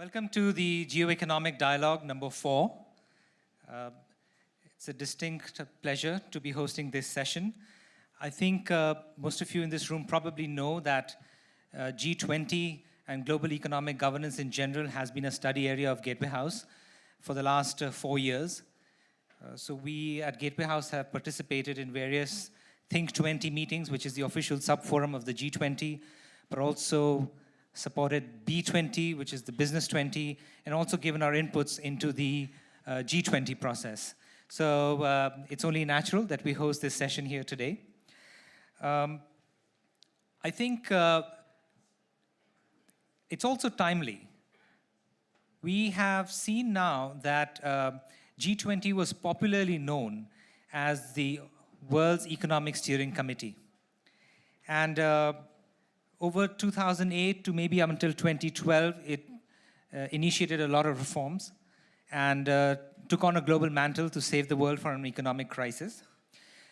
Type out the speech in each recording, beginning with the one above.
Welcome to the Geoeconomic Dialogue number 4. It's a distinct pleasure to be hosting this session. I think most of you in this room probably know that G20 and global economic governance in general has been a study area of Gateway House for the last 4 years. So we at Gateway House have participated in various Think 20 meetings, which is the official sub-forum of the G20, but also supported B20, which is the Business 20, and also given our inputs into the G20 process. So it's only natural that we host this session here today. I think it's also timely. We have seen now that G20 was popularly known as the World's Economic Steering Committee. And over 2008 to maybe up until 2012, it initiated a lot of reforms and took on a global mantle to save the world from an economic crisis.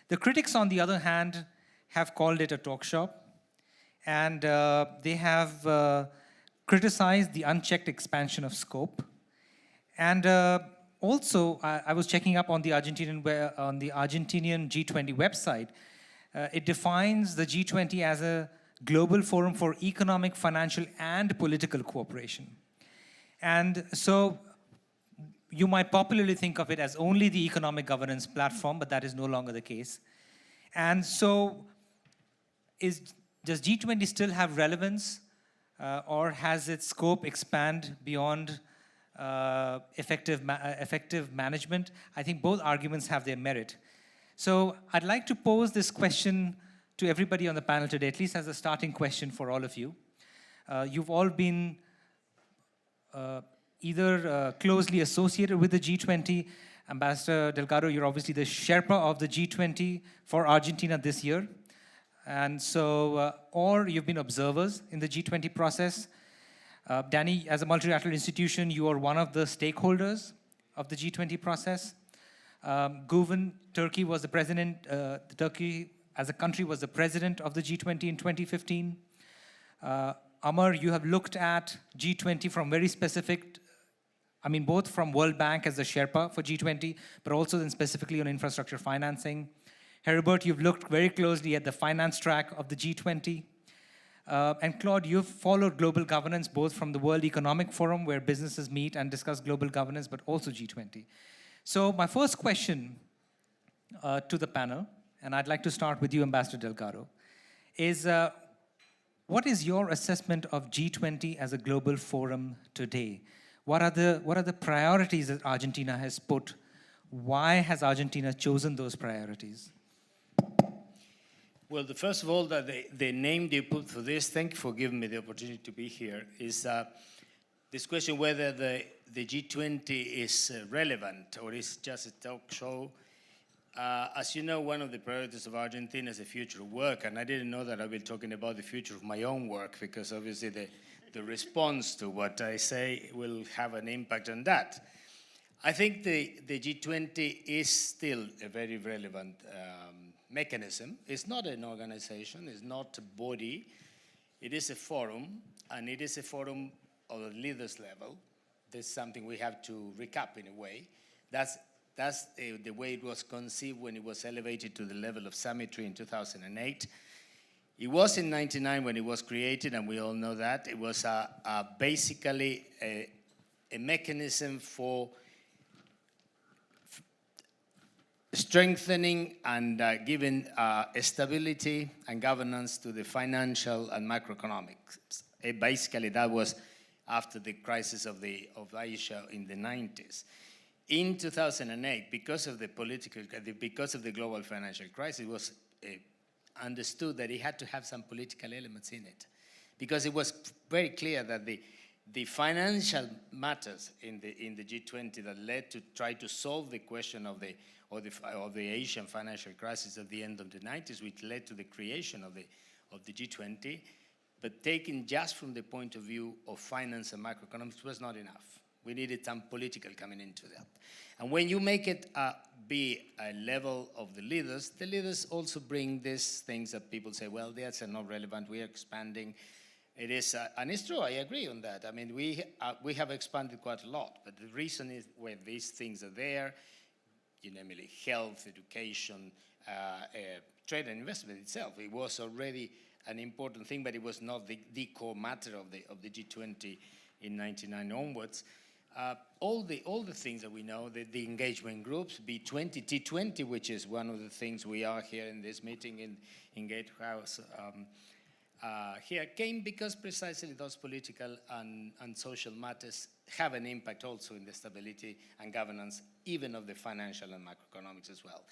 The critics, on the other hand, have called it a talk shop, and they have criticized the unchecked expansion of scope. And also, I was checking up on the Argentinian G20 website. It defines the G20 as a global forum for economic, financial, and political cooperation. And so you might popularly think of it as only the economic governance platform, but that is no longer the case. And so does G20 still have relevance, or has its scope expand beyond effective management? I think both arguments have their merit. So I'd like to pose this question to everybody on the panel today, at least as a starting question for all of you. You've all been either closely associated with the G20. Ambassador Delgado, you're obviously the Sherpa of the G20 for Argentina this year. And so, or you've been observers in the G20 process. Danny, as a multilateral institution, you are one of the stakeholders of the G20 process. Guven, Turkey was the president, Turkey as a country was the president of the G20 in 2015. Amar, you have looked at G20 from very specific, I mean, both from World Bank as the Sherpa for G20, but also then specifically on infrastructure financing. Heribert, you've looked very closely at the finance track of the G20. And Claude, you've followed global governance both from the World Economic Forum, where businesses meet and discuss global governance, but also G20. So my first question to the panel, and I'd like to start with you, Ambassador Delgado, is what is your assessment of G20 as a global forum today? What are the priorities that Argentina has put? Why has Argentina chosen those priorities? Well, first of all, the name they put for this, thank you for giving me the opportunity to be here, is this question whether the G20 is relevant or is just a talk show. As you know, one of the priorities of Argentina is the future of work, and I didn't know that I'd be talking about the future of my own work, because obviously the response to what I say will have an impact on that. I think the G20 is still a very relevant mechanism. It's not an organization, it's not a body, it is a forum, and it is a forum of the leaders level. That's something we have to recap in a way. That's the way it was conceived when it was elevated to the level of summitry in 2008. It was in 1999 when it was created, and we all know that. It was basically a mechanism for strengthening and giving stability and governance to the financial and macroeconomics. Basically, that was after the crisis of Asia in the 90s. In 2008, because of the global financial crisis, it was understood that it had to have some political elements in it, because it was very clear that the financial matters in the G20 that led to try to solve the question of the Asian financial crisis at the end of the 90s, which led to the creation of the G20, but taken just from the point of view of finance and macroeconomics was not enough. We needed some political coming into that. And when you make it be a level of the leaders also bring these things that people say, well, that's not relevant, we are expanding. It is, and it's true, I agree on that. I mean, we have expanded quite a lot, but the reason is where these things are there, namely health, education, trade and investment itself. It was already an important thing, but it was not the core matter of the G20 in 99 onwards. All the things that we know, the engagement groups, B20, T20, which is one of the things we are here in this meeting in Gatehouse, here came because precisely those political and social matters have an impact also in the stability and governance, even of the financial and macroeconomics as well.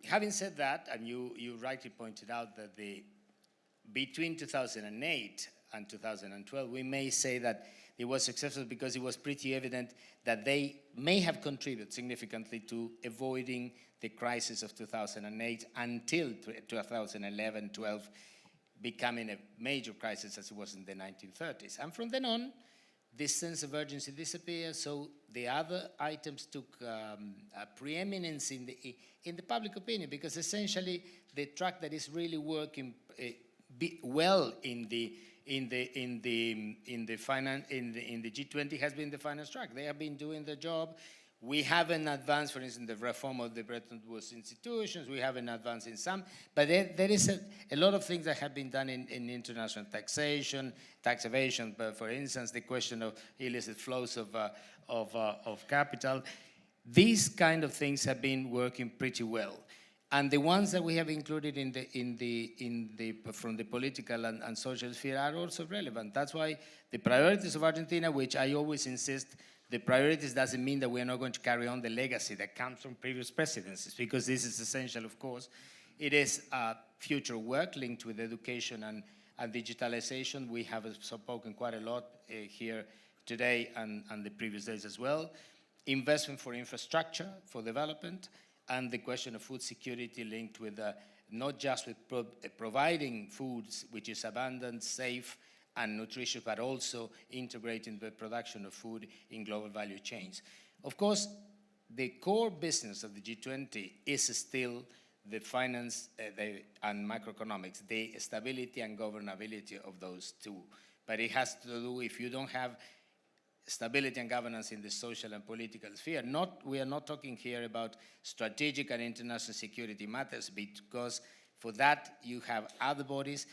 Having said that, and you rightly pointed out that between 2008 and 2012, we may say that it was successful because it was pretty evident that they may have contributed significantly to avoiding the crisis of 2008 until 2011-12, becoming a major crisis as it was in the 1930s. And from then on, this sense of urgency disappeared, so the other items took a preeminence in the public opinion, because essentially the track that is really working well in the G20 has been the finance track. They have been doing the job. We haven't advanced, for instance, the reform of the Bretton Woods institutions. We haven't advanced in some, but there is a lot of things that have been done in international taxation, tax evasion, but for instance, the question of illicit flows of capital. These kind of things have been working pretty well. And the ones that we have included from the political and social sphere are also relevant. That's why the priorities of Argentina, which I always insist, the priorities doesn't mean that we are not going to carry on the legacy that comes from previous presidencies, because this is essential, of course. It is future work linked with education and digitalization. We have spoken quite a lot here today and the previous days as well. Investment for infrastructure, for development, and the question of food security linked with not just with providing foods which is abundant, safe, and nutritious, but also integrating the production of food in global value chains. Of course, the core business of the G20 is still the finance and macroeconomics, the stability and governability of those two. But it has to do, if you don't have stability and governance in the social and political sphere, we are not talking here about strategic and international security matters, because for that you have other bodies.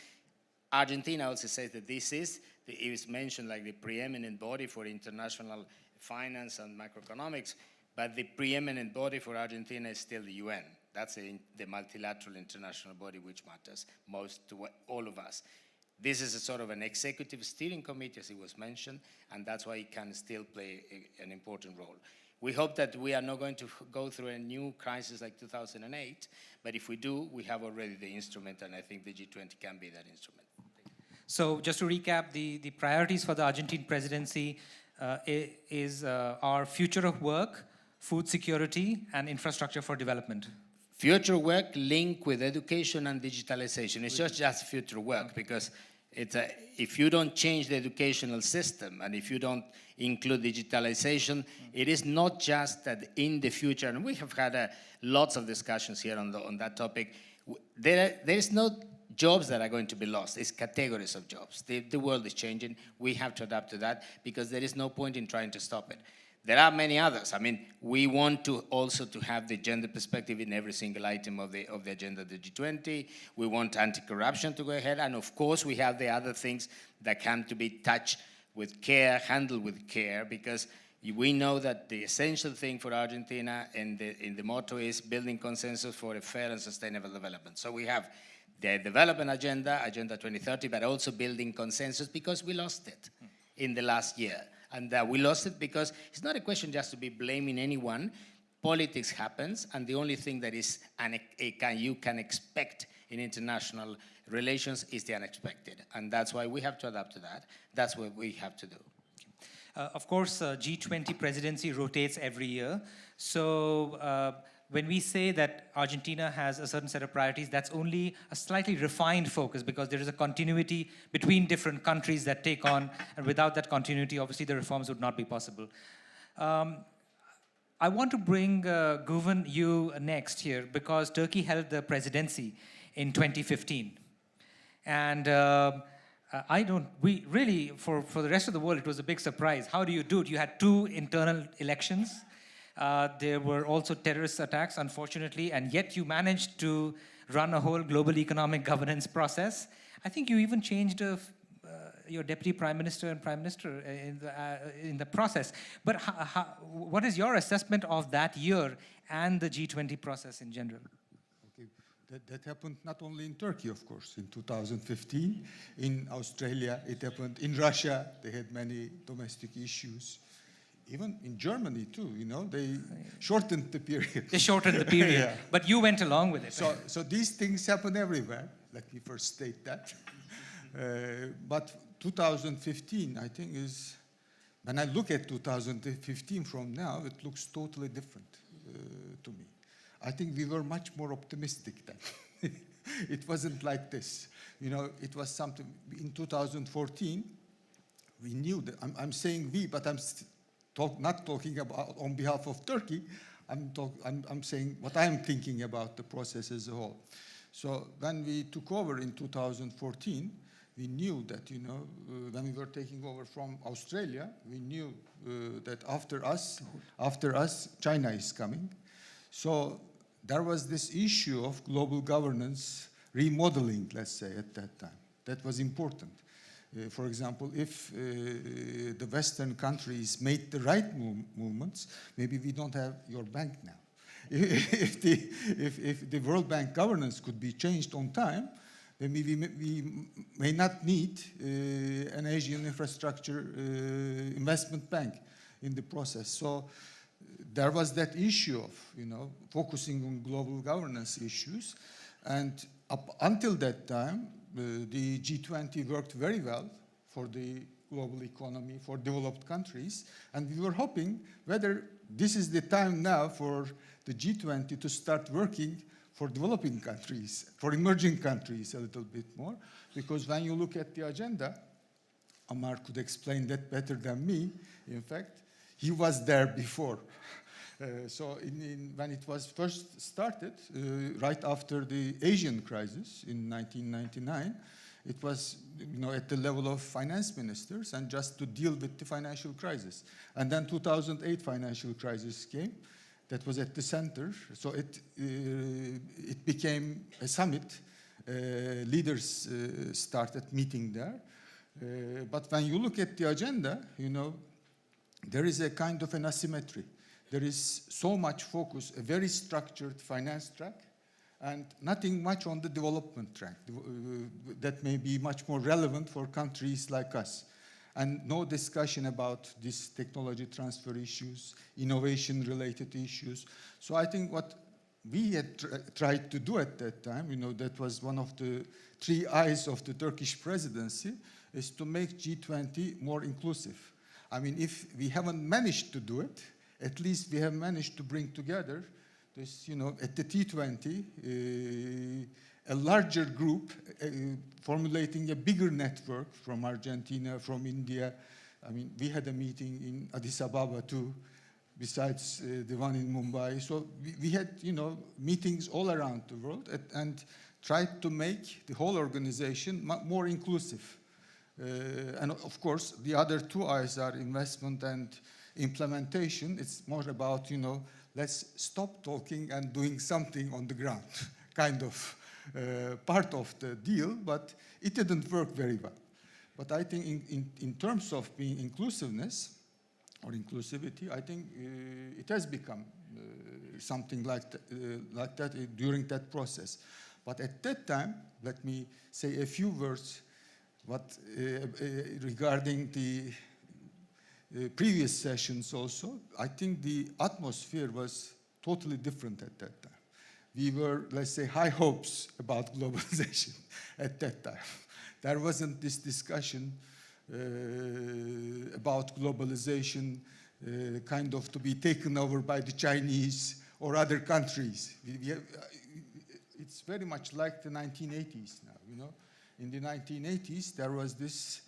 Argentina also says that this is, it is mentioned like the preeminent body for international finance and macroeconomics, but the preeminent body for Argentina is still the UN. That's the multilateral international body which matters most to all of us. This is a sort of an executive steering committee, as it was mentioned, and that's why it can still play an important role. We hope that we are not going to go through a new crisis like 2008, but if we do, we have already the instrument, and I think the G20 can be that instrument. So just to recap, the priorities for the Argentine presidency is our future of work, food security, and infrastructure for development. Future work linked with education and digitalization. It's just future work, because if you don't change the educational system and if you don't include digitalization, it is not just that in the future, and we have had lots of discussions here on that topic, there is no jobs that are going to be lost. It's categories of jobs. The world is changing. We have to adapt to that, because there is no point in trying to stop it. There are many others. I mean, we want to also to have the gender perspective in every single item of the agenda of the G20. We want anti-corruption to go ahead. And of course, we have the other things that come to be touched with care, handled with care, because we know that the essential thing for Argentina and the motto is building consensus for a fair and sustainable development. So we have the development agenda, Agenda 2030, but also building consensus, because we lost it in the last year. And we lost it because it's not a question just to be blaming anyone. Politics happens, and the only thing that is you can expect in international relations is the unexpected. And that's why we have to adapt to that. That's what we have to do. Of course, G20 presidency rotates every year. So when we say that Argentina has a certain set of priorities, that's only a slightly refined focus, because there is a continuity between different countries that take on, and without that continuity, obviously the reforms would not be possible. I want to bring Guven, you next here, because Turkey held the presidency in 2015. And we really, for the rest of the world, it was a big surprise. How do you do it? You had 2 internal elections. There were also terrorist attacks, unfortunately, and yet you managed to run a whole global economic governance process. I think you even changed your deputy prime minister and prime minister in the process. But what is your assessment of that year and the G20 process in general? Okay. That happened not only in Turkey, of course, in 2015. In Australia, it happened. In Russia, they had many domestic issues. Even in Germany, too, you know, they shortened the period. They shortened the period, Yeah. but you went along with it. So these things happen everywhere. Let me first state that. But 2015, I think, is, when I look at 2015 from now, it looks totally different to me. I think we were much more optimistic then. It wasn't like this. You know, it was something, in 2014, we knew that, I'm saying we, but I'm not talking about on behalf of Turkey. I'm saying what I'm thinking about the process as a whole. So when we took over in 2014, we knew that, you know, when we were taking over from Australia, we knew that after us, China is coming. So there was this issue of global governance remodeling, let's say, at that time. That was important. For example, if the Western countries made the right movements, maybe we don't have your bank now. If the World Bank governance could be changed on time, then we may not need an Asian infrastructure investment bank in the process. So there was that issue of, you know, focusing on global governance issues. And up until that time, the G20 worked very well for the global economy, for developed countries. And we were hoping whether this is the time now for the G20 to start working for developing countries, for emerging countries a little bit more. Because when you look at the agenda, Amar could explain that better than me. In fact, he was there before. So when it was first started, right after the Asian crisis in 1999, it was, you know, at the level of finance ministers and just to deal with the financial crisis. And then 2008 financial crisis came. That was at the center. So it became a summit. Leaders started meeting there. But when you look at the agenda, you know, there is a kind of an asymmetry. There is so much focus, a very structured finance track, and nothing much on the development track that may be much more relevant for countries like us. And no discussion about these technology transfer issues, innovation-related issues. So I think what we had tried to do at that time, you know, that was one of the 3 eyes of the Turkish presidency, is to make G20 more inclusive. I mean, if we haven't managed to do it, at least we have managed to bring together this, you know, at the T20, a larger group formulating a bigger network from Argentina, from India. I mean, we had a meeting in Addis Ababa too, besides the one in Mumbai. So we had, you know, meetings all around the world and tried to make the whole organization more inclusive. And of course, the other 2 eyes are investment and implementation. It's more about, you know, let's stop talking and doing something on the ground, kind of part of the deal, but it didn't work very well. But I think in terms of being inclusiveness or inclusivity, I think it has become something like that during that process. But at that time, let me say a few words regarding the previous sessions also. I think the atmosphere was totally different at that time. We were, let's say, high hopes about globalization at that time. There wasn't this discussion about globalization kind of to be taken over by the Chinese or other countries. It's very much like the 1980s now, you know. In the 1980s, there was this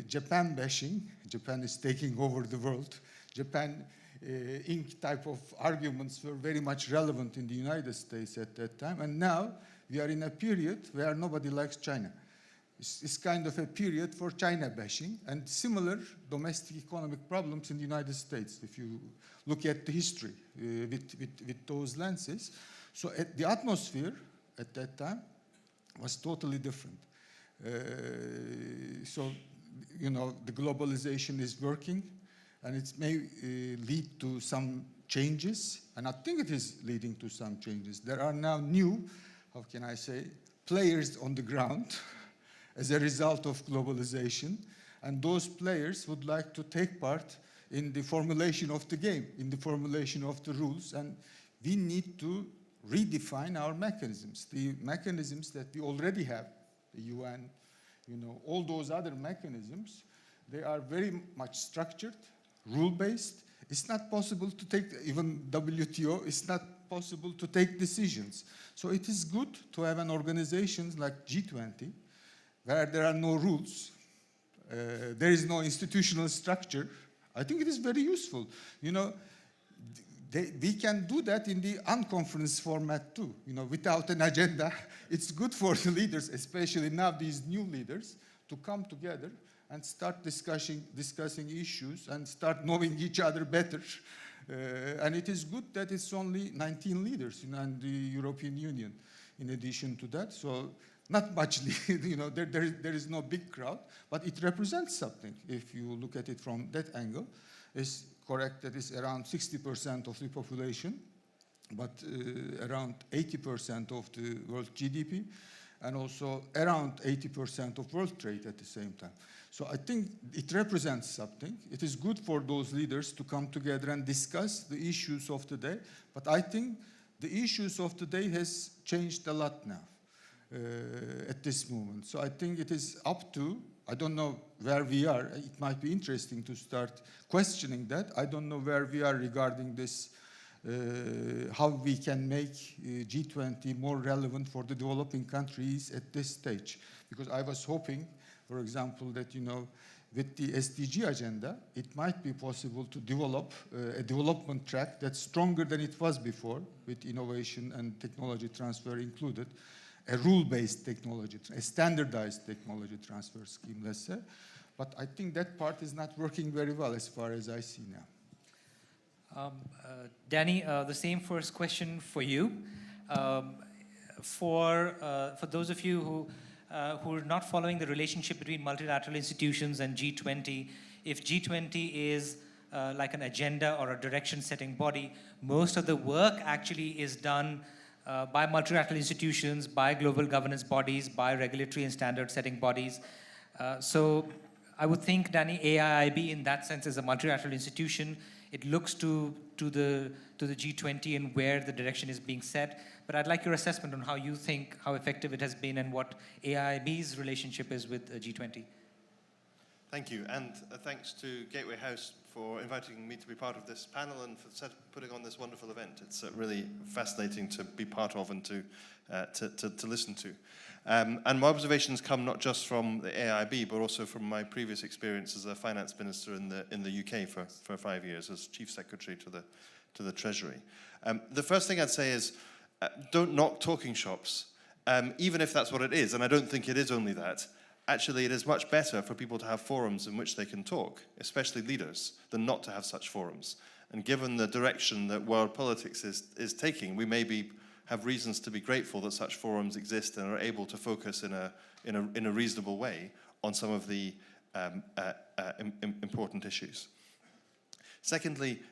Japan bashing. Japan is taking over the world. Japan Inc. type of arguments were very much relevant in the United States at that time. And now we are in a period where nobody likes China. It's kind of a period for China bashing and similar domestic economic problems in the United States, if you look at the history with those lenses. So the atmosphere at that time was totally different. So, you know, the globalization is working, and it may lead to some changes, and I think it is leading to some changes. There are now new, how can I say, players on the ground as a result of globalization, and those players would like to take part in the formulation of the game, in the formulation of the rules, and we need to redefine our mechanisms, the mechanisms that we already have, the UN, you know, all those other mechanisms. They are very much structured, rule-based. It's not possible to take, even WTO, it's not possible to take decisions. So it is good to have an organization like G20, where there are no rules, there is no institutional structure. I think it is very useful. You know, we can do that in the unconference format too, you know, without an agenda. It's good for the leaders, especially now these new leaders, to come together and start discussing issues and start knowing each other better. And it is good that it's only 19 leaders, you know, in the European Union in addition to that. So not much, you know, there is no big crowd, but it represents something if you look at it from that angle. It's correct that it's around 60% of the population, but around 80% of the world GDP, and also around 80% of world trade at the same time. So I think it represents something. It is good for those leaders to come together and discuss the issues of the day, but I think the issues of the day has changed a lot now at this moment. So I think it is up to, I don't know where we are. It might be interesting to start questioning that. I don't know where we are regarding this, how we can make G20 more relevant for the developing countries at this stage. Because I was hoping, for example, that, you know, with the SDG agenda, it might be possible to develop a development track that's stronger than it was before, with innovation and technology transfer included. A rule-based technology, a standardized technology transfer scheme, let's say. But I think that part is not working very well as far as I see now. Danny, the same first question for you. For those of you who are not following the relationship between multilateral institutions and G20, if G20 is like an agenda or a direction-setting body, most of the work actually is done by multilateral institutions, by global governance bodies, by regulatory and standard-setting bodies. So I would think, Danny, AIIB in that sense is a multilateral institution. It looks to the G20 and where the direction is being set. But I'd like your assessment on how you think, how effective it has been and what AIIB's relationship is with G20. Thank you, and thanks to Gateway House for inviting me to be part of this panel and for putting on this wonderful event. It's really fascinating to be part of and to listen to. And my observations come not just from the AIB, but also from my previous experience as a finance minister in the UK for 5 years as chief secretary to the Treasury. The first thing I'd say is don't knock talking shops, even if that's what it is, and I don't think it is only that. Actually, it is much better for people to have forums in which they can talk, especially leaders, than not to have such forums. And given the direction that world politics is taking, we maybe have reasons to be grateful that such forums exist and are able to focus in a reasonable way on some of the important issues. Secondly,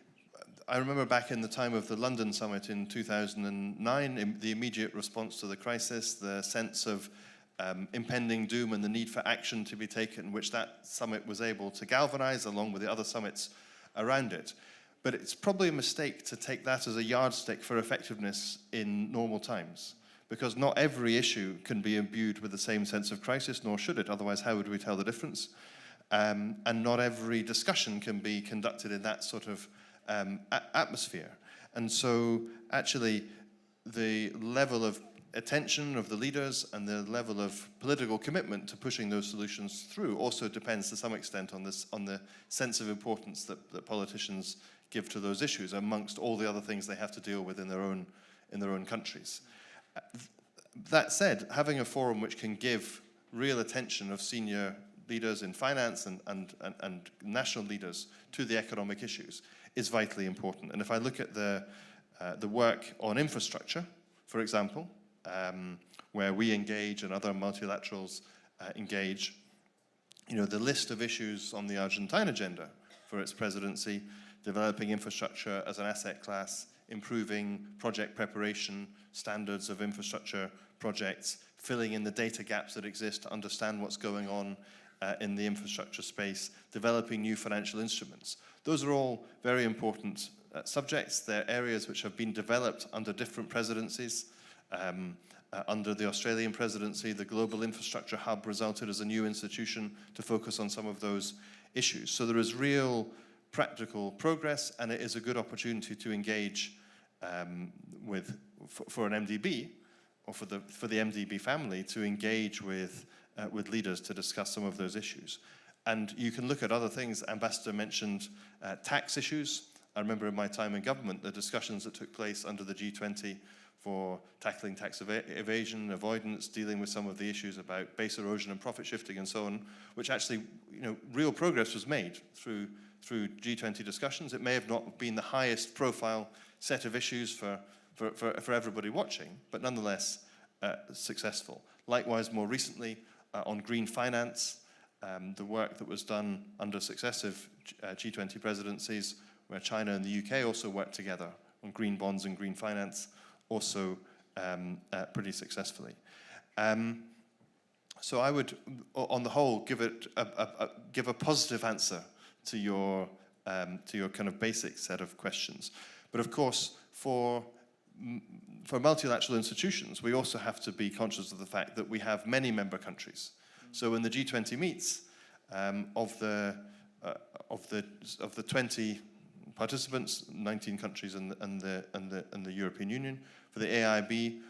I remember back in the time of the London summit in 2009, the immediate response to the crisis, the sense of impending doom and the need for action to be taken, which that summit was able to galvanize along with the other summits around it. But it's probably a mistake to take that as a yardstick for effectiveness in normal times, because not every issue can be imbued with the same sense of crisis, nor should it, otherwise how would we tell the difference? And not every discussion can be conducted in that sort of atmosphere. And so actually the level of attention of the leaders and the level of political commitment to pushing those solutions through also depends to some extent on the sense of importance that politicians give to those issues amongst all the other things they have to deal with in their own countries. That said, having a forum which can give real attention of senior leaders in finance and national leaders to the economic issues is vitally important. And if I look at the work on infrastructure, for example, where we engage and other multilaterals engage, you know, the list of issues on the Argentine agenda for its presidency, developing infrastructure as an asset class, improving project preparation, standards of infrastructure projects, filling in the data gaps that exist to understand what's going on in the infrastructure space, developing new financial instruments. Those are all very important subjects. They're areas which have been developed under different presidencies. Under the Australian presidency, the Global Infrastructure Hub resulted as a new institution to focus on some of those issues. So there is real practical progress, and it is a good opportunity to engage for an MDB, or for the MDB family, to engage with leaders to discuss some of those issues. And you can look at other things. Ambassador mentioned tax issues. I remember in my time in government, the discussions that took place under the G20 for tackling tax evasion, avoidance, dealing with some of the issues about base erosion and profit shifting and so on, which actually, you know, real progress was made through G20 discussions. It may have not been the highest profile set of issues for everybody watching, but nonetheless successful. Likewise, more recently, on green finance, the work that was done under successive G20 presidencies, where China and the UK also worked together on green bonds and green finance, also pretty successfully. So I would, on the whole, give a positive answer to your kind of basic set of questions. But of course, for multilateral institutions, we also have to be conscious of the fact that we have many member countries. So when the G20 meets, of the 20 participants, 19 countries and the European Union, for the AIB,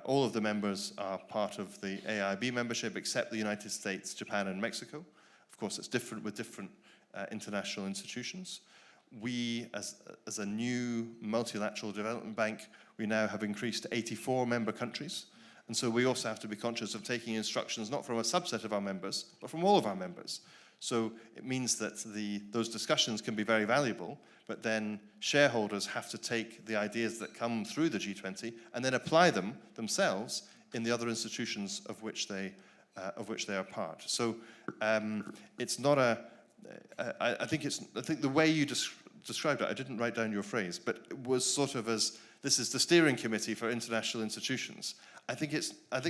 all of the members are part of the AIB membership, except the United States, Japan, and Mexico. Of course, it's different with different international institutions. We, as a new multilateral development bank, we now have increased to 84 member countries. And so we also have to be conscious of taking instructions not from a subset of our members, but from all of our members. So it means that those discussions can be very valuable, but then shareholders have to take the ideas that come through the G20 and then apply them themselves in the other institutions of which they are part. So it's not a. I think the way you described it, I didn't write down your phrase, but it was sort of as this is the steering committee for international institutions. I think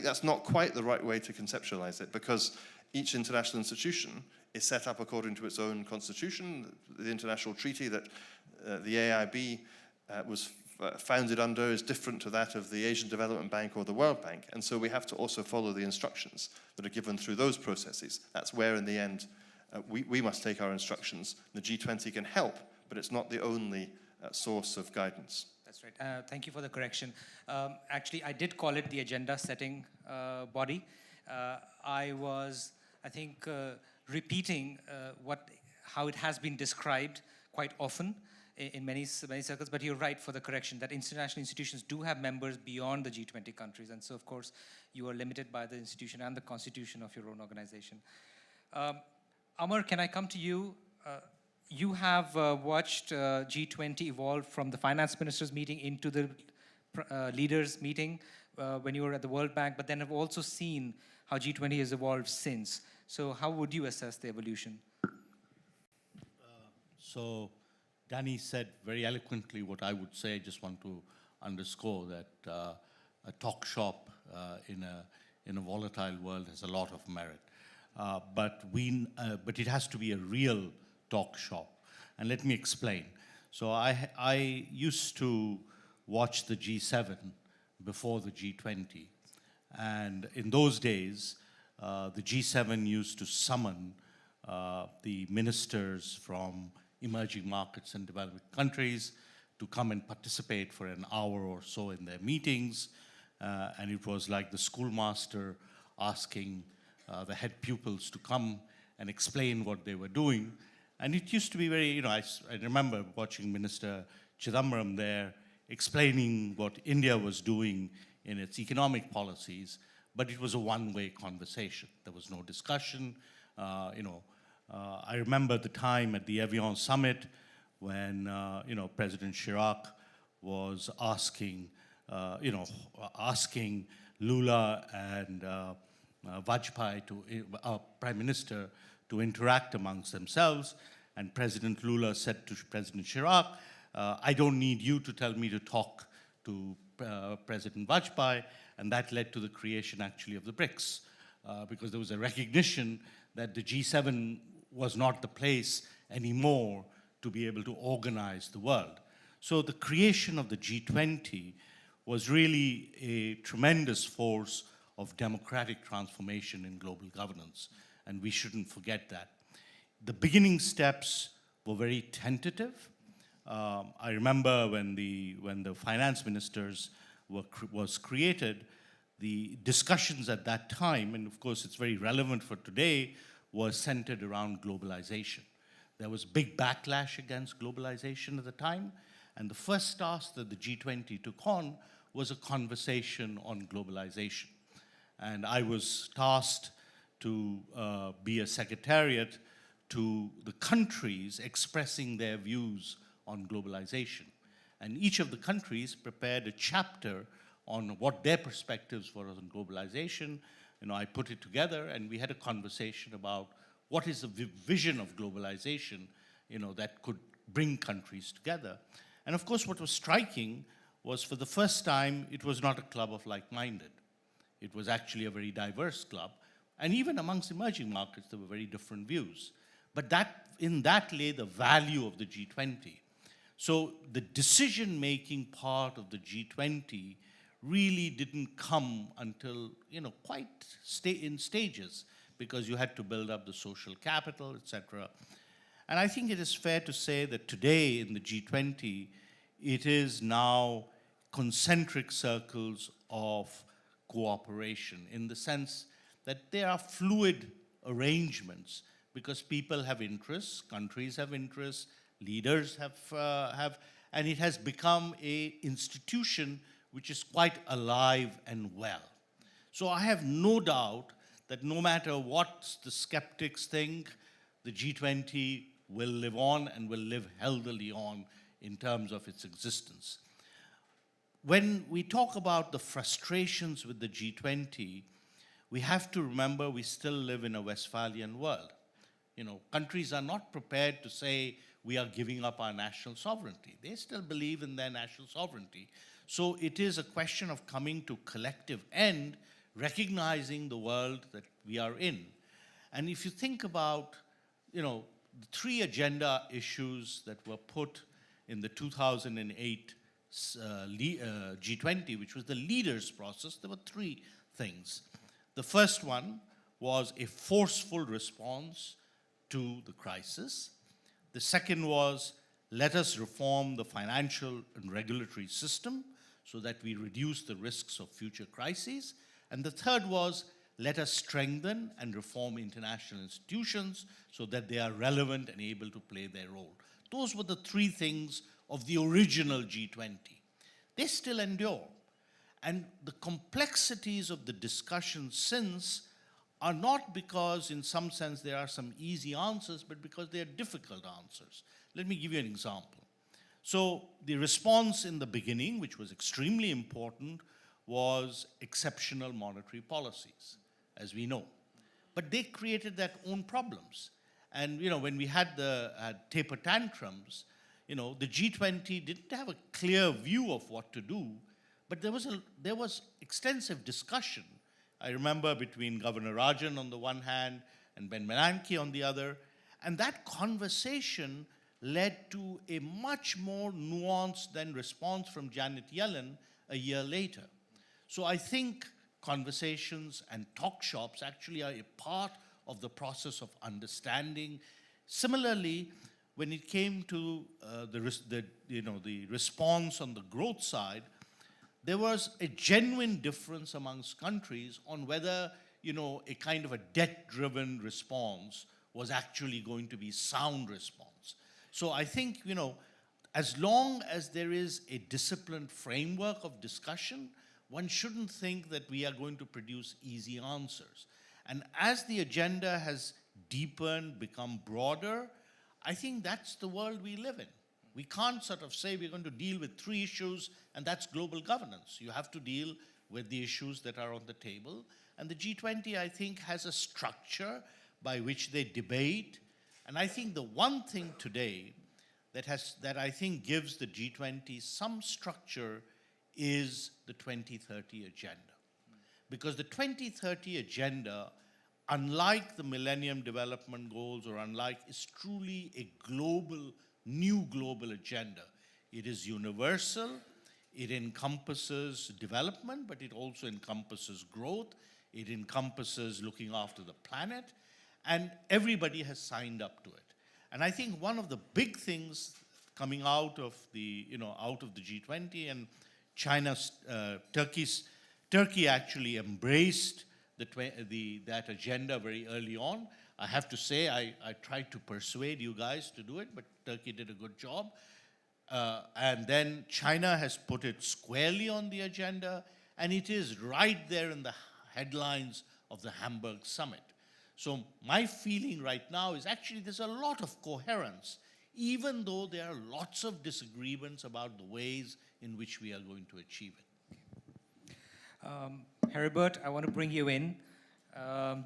that's not quite the right way to conceptualize it, because each international institution is set up according to its own constitution. The international treaty that the AIB was founded under is different to that of the Asian Development Bank or the World Bank. And so we have to also follow the instructions that are given through those processes. That's where, in the end, we must take our instructions. The G20 can help, but it's not the only source of guidance. That's right. Thank you for the correction. Actually, I did call it the agenda setting body. I was, I think, repeating how it has been described quite often in many circles, but you're right for the correction that international institutions do have members beyond the G20 countries, and so of course you are limited by the institution and the constitution of your own organization. Amar, can I come to you? You have watched G20 evolve from the finance ministers meeting into the leaders meeting when you were at the World Bank, but then have also seen how G20 has evolved since. So how would you assess the evolution? So Danny said very eloquently what I would say. I just want to underscore that a talk shop in a volatile world has a lot of merit. But it has to be a real talk shop. And let me explain. So I used to watch the G7 before the G20. And in those days, the G7 used to summon the ministers from emerging markets and developing countries to come and participate for an hour or so in their meetings. And it was like the schoolmaster asking the head pupils to come and explain what they were doing. And it used to be very, I remember watching Minister Chidambaram there explaining what India was doing in its economic policies. but it was a one-way conversation. There was no discussion. I remember the time at the Evian summit when President Chirac was asking Lula and Vajpayee, our Prime Minister, to interact amongst themselves. And President Lula said to President Chirac, I don't need you to tell me to talk to President Vajpayee. And that led to the creation, actually, of the BRICS, because there was a recognition that the G7 was not the place anymore to be able to organize the world. So the creation of the G20 was really a tremendous force of democratic transformation in global governance, and we shouldn't forget that. The beginning steps were very tentative. I remember when the finance ministers was created, the discussions at that time, and of course it's very relevant for today, was centered around globalization. There was big backlash against globalization at the time, and the first task that the G20 took on was a conversation on globalization. And I was tasked to be a secretariat to the countries expressing their views on globalization. And each of the countries prepared a chapter on what their perspectives were on globalization. I put it together, and we had a conversation about what is the vision of globalization, that could bring countries together. And of course, what was striking was, for the first time, it was not a club of like-minded. It was actually a very diverse club. And even amongst emerging markets, there were very different views. But in that lay the value of the G20. So the decision-making part of the G20 really didn't come until, quite in stages, because you had to build up the social capital, etc. And I think it is fair to say that today in the G20, it is now concentric circles of cooperation, in the sense that there are fluid arrangements, because people have interests, countries have interests, leaders have, and it has become an institution which is quite alive and well. So I have no doubt that no matter what the skeptics think, the G20 will live on and will live healthily on in terms of its existence. When we talk about the frustrations with the G20, we have to remember we still live in a Westphalian world. Countries are not prepared to say we are giving up our national sovereignty. They still believe in their national sovereignty. So it is a question of coming to collective end, recognizing the world that we are in. And if you think about, the three agenda issues that were put in the 2008 G20, which was the leaders process, there were three things. The first one was a forceful response to the crisis. The second was, let us reform the financial and regulatory system so that we reduce the risks of future crises. And the third was, let us strengthen and reform international institutions so that they are relevant and able to play their role. Those were the three things of the original G20. They still endure. And the complexities of the discussion since are not because, in some sense, there are some easy answers, but because they are difficult answers. Let me give you an example. So the response in the beginning, which was extremely important, was exceptional monetary policies, as we know. But they created their own problems. And when we had the taper tantrums, the G20 didn't have a clear view of what to do, but there was extensive discussion. I remember between Governor Rajan on the one hand and Ben Bernanke on the other, and that conversation led to a much more nuanced than response from Janet Yellen a year later. So I think conversations and talk shops actually are a part of the process of understanding. Similarly, when it came to the response on the growth side, there was a genuine difference amongst countries on whether a kind of a debt-driven response was actually going to be sound response. So I think as long as there is a disciplined framework of discussion, one shouldn't think that we are going to produce easy answers. And as the agenda has deepened, become broader, I think that's the world we live in. We can't sort of say we're going to deal with 3 issues and that's global governance. You have to deal with the issues that are on the table. And the G20, I think, has a structure by which they debate. And I think the one thing today that I think gives the G20 some structure is the 2030 agenda. Because the 2030 agenda, unlike the Millennium Development Goals or unlike, is truly a global, new global agenda. It is universal, it encompasses development, but it also encompasses growth, it encompasses looking after the planet, and everybody has signed up to it. And I think one of the big things coming out of the, out of the G20, and Turkey actually embraced that agenda very early on. I have to say, I tried to persuade you guys to do it, but Turkey did a good job. And then China has put it squarely on the agenda, and it is right there in the headlines of the Hamburg summit. So my feeling right now is actually there's a lot of coherence, even though there are lots of disagreements about the ways in which we are going to achieve it. Heribert, I want to bring you in.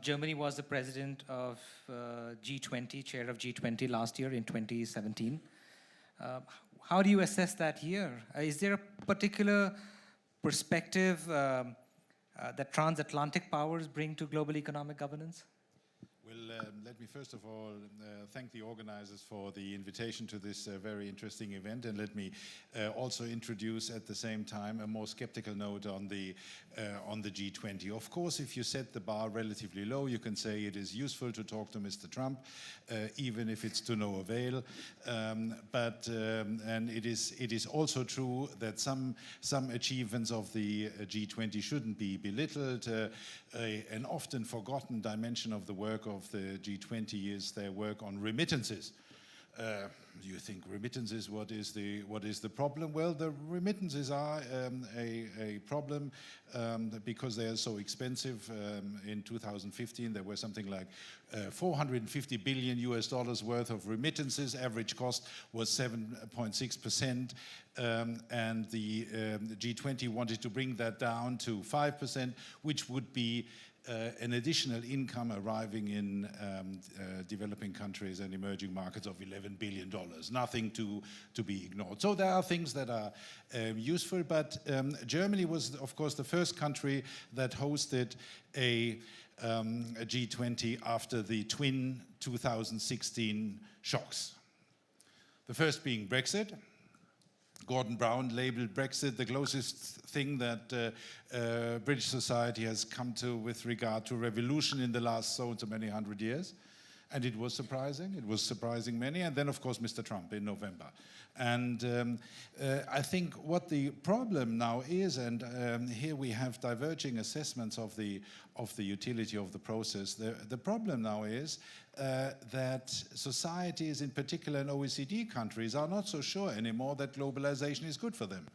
Germany was the president of G20, chair of G20 last year in 2017. How do you assess that year? Is there a particular perspective that transatlantic powers bring to global economic governance? Well, let me first of all thank the organizers for the invitation to this very interesting event, and let me also introduce at the same time a more skeptical note on the G20. Of course, if you set the bar relatively low, you can say it is useful to talk to Mr. Trump, even if it's to no avail. And it is also true that some achievements of the G20 shouldn't be belittled. An often forgotten dimension of the work of the G20 is their work on remittances. You think remittances, what is the problem? Well, the remittances are a problem because they are so expensive. In 2015, there were something like $450 billion worth of remittances. Average cost was 7.6%, and the G20 wanted to bring that down to 5%, which would be an additional income arriving in developing countries and emerging markets of $11 billion. Nothing to be ignored. So there are things that are useful, but Germany was, of course, the first country that hosted a G20 after the twin 2016 shocks. The first being Brexit. Gordon Brown labeled Brexit the closest thing that British society has come to with regard to revolution in the last so many hundred years. And it was surprising. It was surprising many. And then, of course, Mr. Trump in November. And I think what the problem now is, and here we have diverging assessments of the utility of the process. The problem now is that societies, in particular in OECD countries, are not so sure anymore that globalization is good for them.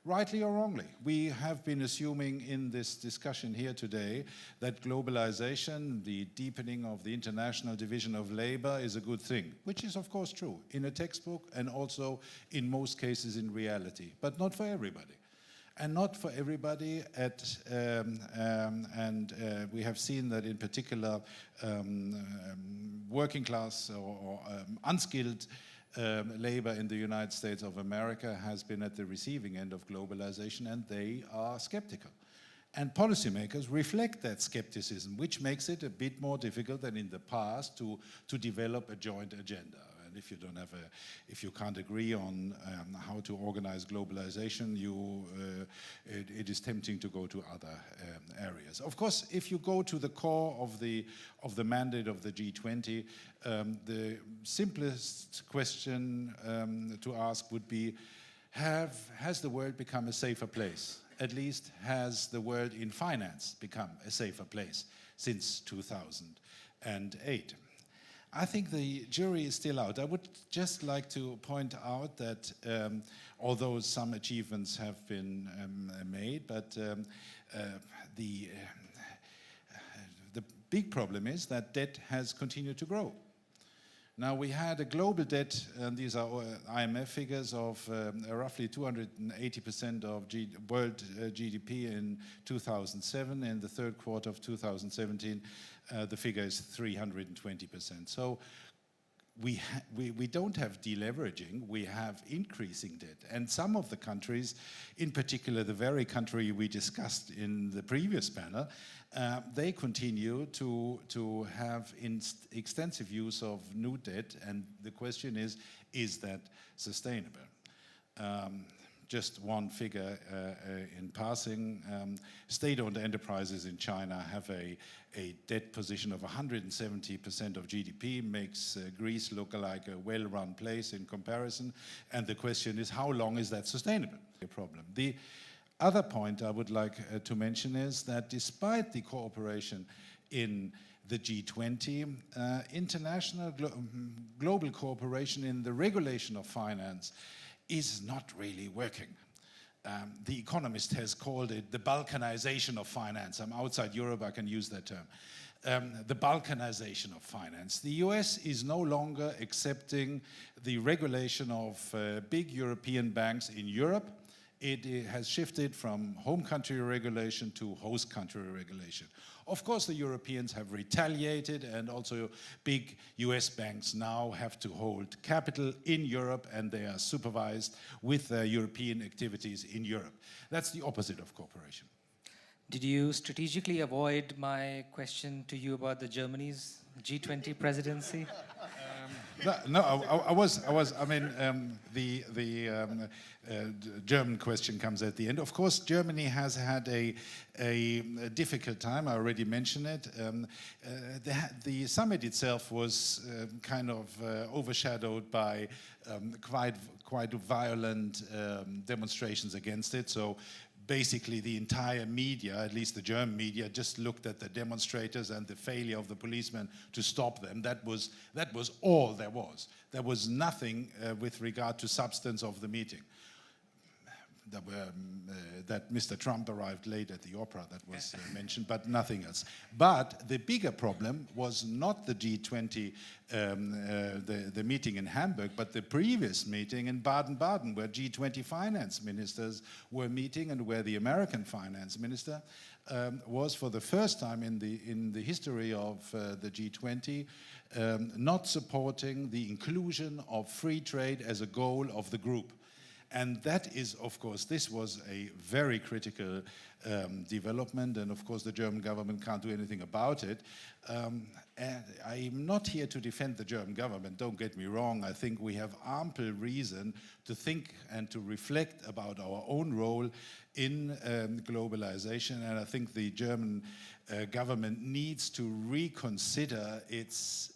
Rightly or wrongly, we have been assuming in this discussion here today that globalization, the deepening of the international division of labor, is a good thing, which is of course true in a textbook and also in most cases in reality, but not for everybody. And not for everybody we have seen that in particular working class or unskilled labor in the United States of America has been at the receiving end of globalization, and they are skeptical. And policymakers reflect that skepticism, which makes it a bit more difficult than in the past to develop a joint agenda. And if you can't agree on how to organize globalization, it is tempting to go to other areas. Of course, if you go to the core of the mandate of the G20, the simplest question to ask would be, has the world become a safer place? At least has the world in finance become a safer place since 2008? I think the jury is still out. I would just like to point out that although some achievements have been made, but the big problem is that debt has continued to grow. Now, we had a global debt, and these are IMF figures, of roughly 280% of world GDP in 2007. In the third quarter of 2017, the figure is 320%. So we don't have deleveraging, we have increasing debt. And some of the countries, in particular the very country we discussed in the previous panel, they continue to have extensive use of new debt, and the question is that sustainable? Just one figure in passing, state-owned enterprises in China have a debt position of 170% of GDP, makes Greece look like a well-run place in comparison, and the question is, how long is that sustainable? A problem. The other point I would like to mention is that despite the cooperation in the G20, international global cooperation in the regulation of finance is not really working. The Economist has called it the balkanization of finance. I'm outside Europe, I can use that term. The balkanization of finance. The US is no longer accepting the regulation of big European banks in Europe. It has shifted from home country regulation to host country regulation. Of course, the Europeans have retaliated, and also big US banks now have to hold capital in Europe, and they are supervised with their European activities in Europe. That's the opposite of cooperation. Did you strategically avoid my question to you about the Germany's G20 presidency? No, I mean, the German question comes at the end. Of course, Germany has had a difficult time. I already mentioned it. The summit itself was kind of overshadowed by quite violent demonstrations against it. So basically the entire media, at least the German media, just looked at the demonstrators and the failure of the policemen to stop them. That was all there was. There was nothing with regard to substance of the meeting. That Mr. Trump arrived late at the opera, that was mentioned, but nothing else. But the bigger problem was not the G20, the meeting in Hamburg, but the previous meeting in Baden-Baden, where G20 finance ministers were meeting, and where the American finance minister was, for the first time in the history of the G20, not supporting the inclusion of free trade as a goal of the group. And that is, of course, this was a very critical development, and of course the German government can't do anything about it. And I'm not here to defend the German government, don't get me wrong. I think we have ample reason to think and to reflect about our own role in globalization, and I think the German government needs to reconsider its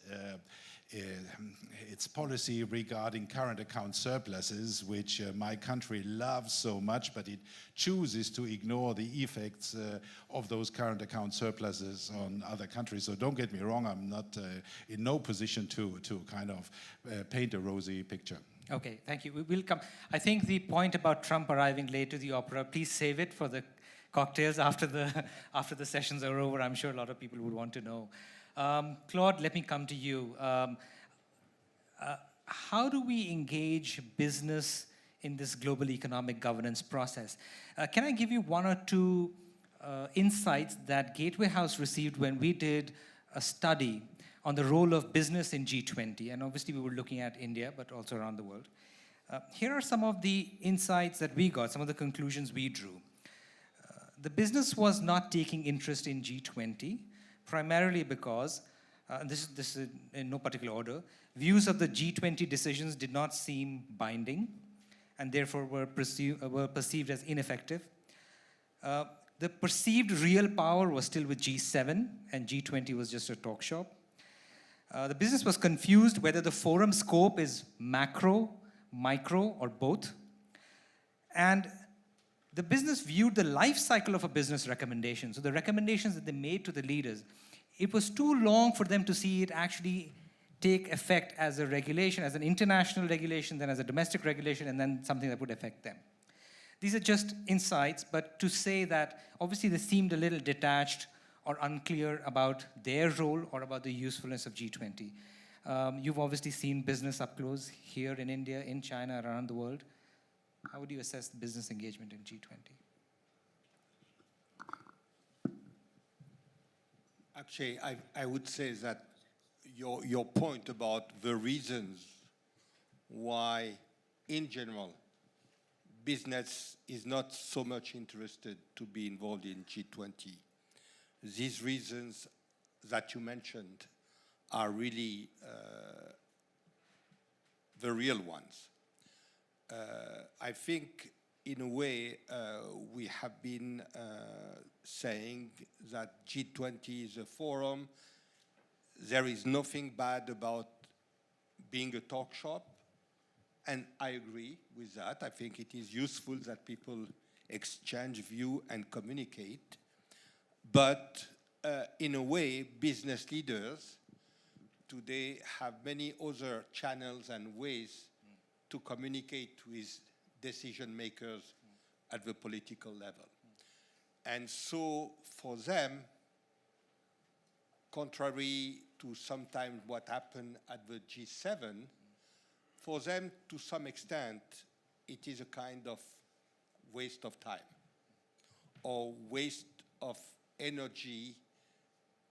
policy regarding current account surpluses, which my country loves so much, but it chooses to ignore the effects of those current account surpluses on other countries. So don't get me wrong, I'm not in no position to kind of paint a rosy picture. Okay, thank you. We will come. I think the point about Trump arriving late to the opera, please save it for the cocktails after the sessions are over. I'm sure a lot of people would want to know. Claude, let me come to you. How do we engage business in this global economic governance process? Can I give you one or two insights that Gateway House received when we did a study on the role of business in G20? And obviously we were looking at India, but also around the world. Here are some of the insights that we got, some of the conclusions we drew. The business was not taking interest in G20, primarily because, this is in no particular order, views of the G20 decisions did not seem binding and therefore were perceived as ineffective. The perceived real power was still with G7, and G20 was just a talk shop. The business was confused whether the forum scope is macro, micro, or both. And the business viewed the life cycle of a business recommendation. So the recommendations that they made to the leaders, it was too long for them to see it actually take effect as a regulation, as an international regulation, then as a domestic regulation, and then something that would affect them. These are just insights, but to say that obviously they seemed a little detached or unclear about their role or about the usefulness of G20. You've obviously seen business up close here in India, in China, around the world. How would you assess the business engagement in G20? Actually, I would say that your point about the reasons why, in general, business is not so much interested to be involved in G20. These reasons that you mentioned are really the real ones. I think, in a way, we have been saying that G20 is a forum. There is nothing bad about being a talk shop, and I agree with that. I think it is useful that people exchange view and communicate. But in a way, business leaders today have many other channels and ways to communicate with decision makers at the political level. And so for them, contrary to sometimes what happened at the G7, for them, to some extent, it is a kind of waste of time or waste of energy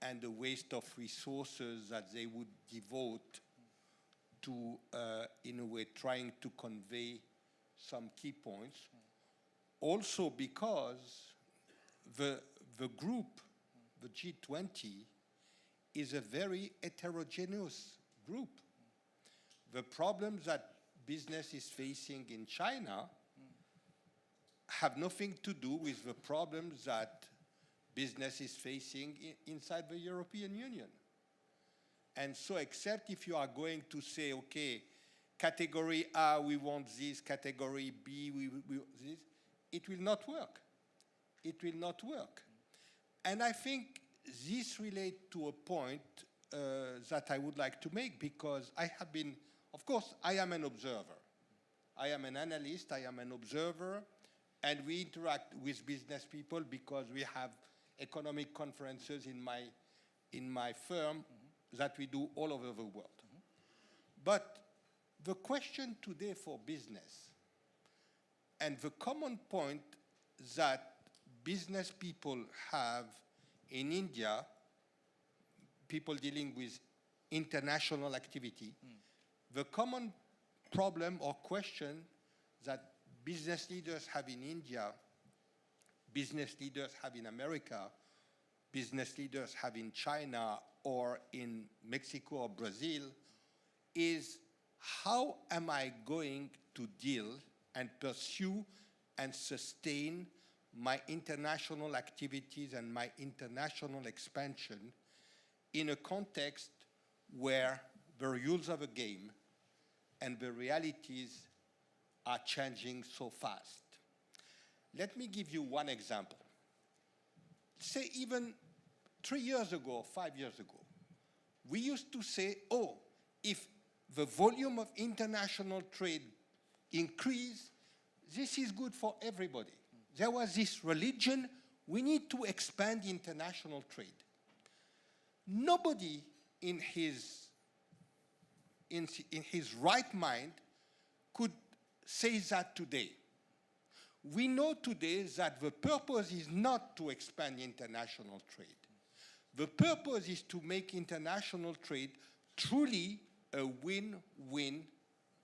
and a waste of resources that they would devote to, in a way, trying to convey some key points. Also because the group, the G20, is a very heterogeneous group. The problems that business is facing in China have nothing to do with the problems that business is facing inside the European Union. And so except if you are going to say, okay, category A, we want this, category B, we this, it will not work. It will not work. And I think this relates to a point that I would like to make, because I have been, of course, I am an observer. I am an analyst, I am an observer, and we interact with business people because we have economic conferences in my firm that we do all over the world. But the question today for business, and the common point that business people have in India, people dealing with international activity, the common problem or question that business leaders have in India, business leaders have in America, business leaders have in China or in Mexico or Brazil, is how am I going to deal and pursue and sustain my international activities and my international expansion in a context where the rules of the game and the realities are changing so fast. Let me give you one example. Say even 3 years ago, 5 years ago, we used to say, oh, if the volume of international trade increase, this is good for everybody. There was this religion, we need to expand international trade. Nobody in his right mind could say that today. We know today that the purpose is not to expand international trade. The purpose is to make international trade truly a win-win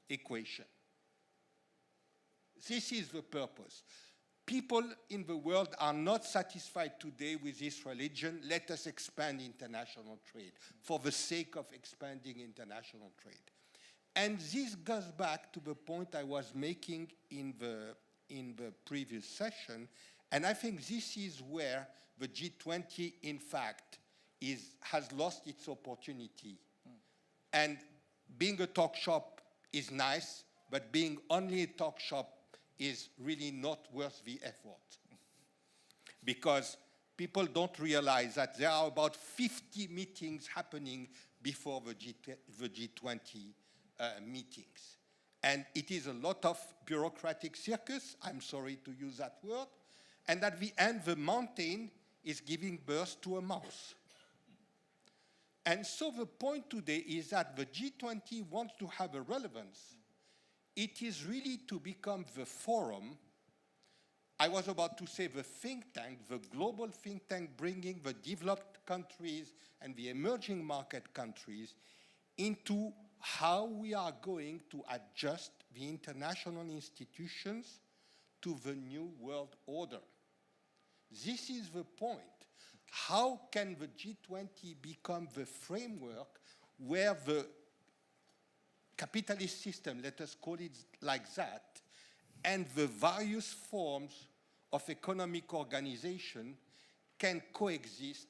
equation. This is the purpose. People in the world are not satisfied today with this religion. Let us expand international trade for the sake of expanding international trade. And this goes back to the point I was making in the previous session, and I think this is where the G20, in fact, has lost its opportunity. And being a talk shop is nice, but being only a talk shop is really not worth the effort. Because people don't realize that there are about 50 meetings happening before the G20 meetings. And it is a lot of bureaucratic circus, I'm sorry to use that word, and at the end the mountain is giving birth to a mouse. And so the point today is that the G20 wants to have a relevance. It is really to become the forum. I was about to say the think tank, the global think tank bringing the developed countries and the emerging market countries into how we are going to adjust the international institutions to the new world order. This is the point. How can the G20 become the framework where the capitalist system, let us call it like that, and the various forms of economic organization can coexist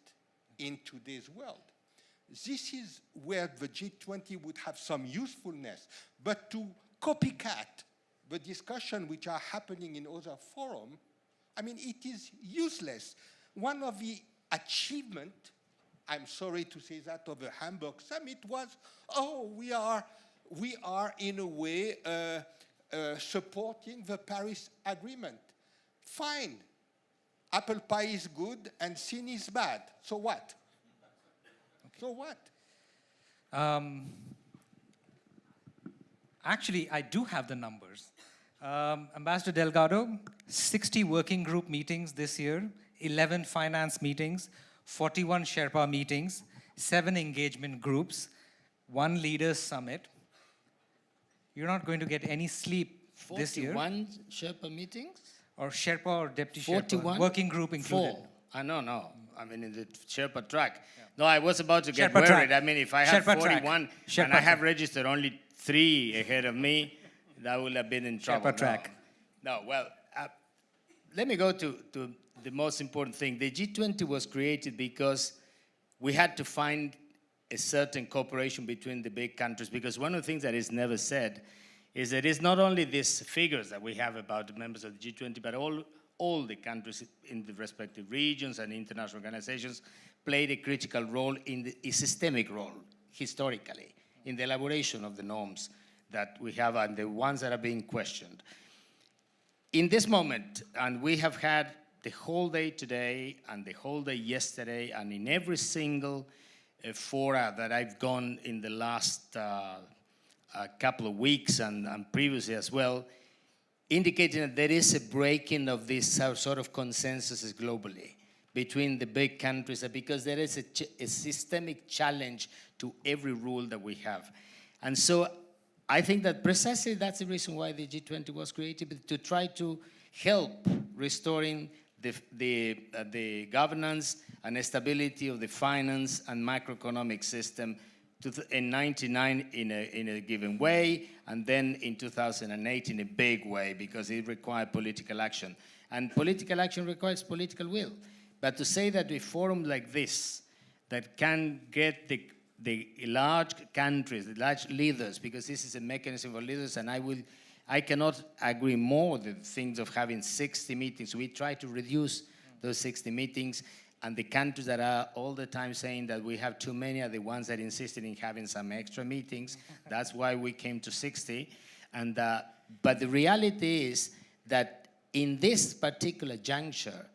in today's world? This is where the G20 would have some usefulness. But to copycat the discussion which are happening in other forums, I mean, it is useless. One of the achievements, I'm sorry to say that, of the Hamburg summit was, oh, we are in a way supporting the Paris Agreement. Fine. Apple pie is good and sin is bad. So what? So what? Actually, I do have the numbers. Ambassador Delgado, 60 working group meetings this year, 11 finance meetings, 41 Sherpa meetings, 7 engagement groups, 1 leaders summit. You're not going to get any sleep this year. 41 Sherpa meetings? Or Sherpa or Deputy 41? Sherpa, working group included. 4. No. I mean, in the Sherpa track. Yeah. No, I was about to get Sherpa worried. track. I mean, if I have Sherpa 41 track. and I have registered only 3 ahead of me, that would have been in trouble. Sherpa track. No, well, let me go to the most important thing. The G20 was created because we had to find a certain cooperation between the big countries, because one of the things that is never said is that it's not only these figures that we have about the members of the G20, but all the countries in the respective regions and international organizations played a critical role a systemic role, historically, in the elaboration of the norms that we have and the ones that are being questioned. In this moment, and we have had the whole day today and the whole day yesterday, and in every single fora that I've gone in the last couple of weeks and previously as well, indicating that there is a breaking of this sort of consensus globally between the big countries, because there is a systemic challenge to every rule that we have. And so I think that precisely that's the reason why the G20 was created, to try to help restoring the governance and stability of the finance and macroeconomic system in 1999 in a given way, and then in 2008 in a big way, because it required political action. And political action requires political will. But to say that a forum like this, that can get the large countries, the large leaders, because this is a mechanism for leaders, and I cannot agree more with the things of having 60 meetings. We try to reduce those 60 meetings, and the countries that are all the time saying that we have too many are the ones that insisted in having some extra meetings. That's why we came to 60. And, but the reality is that in this particular juncture,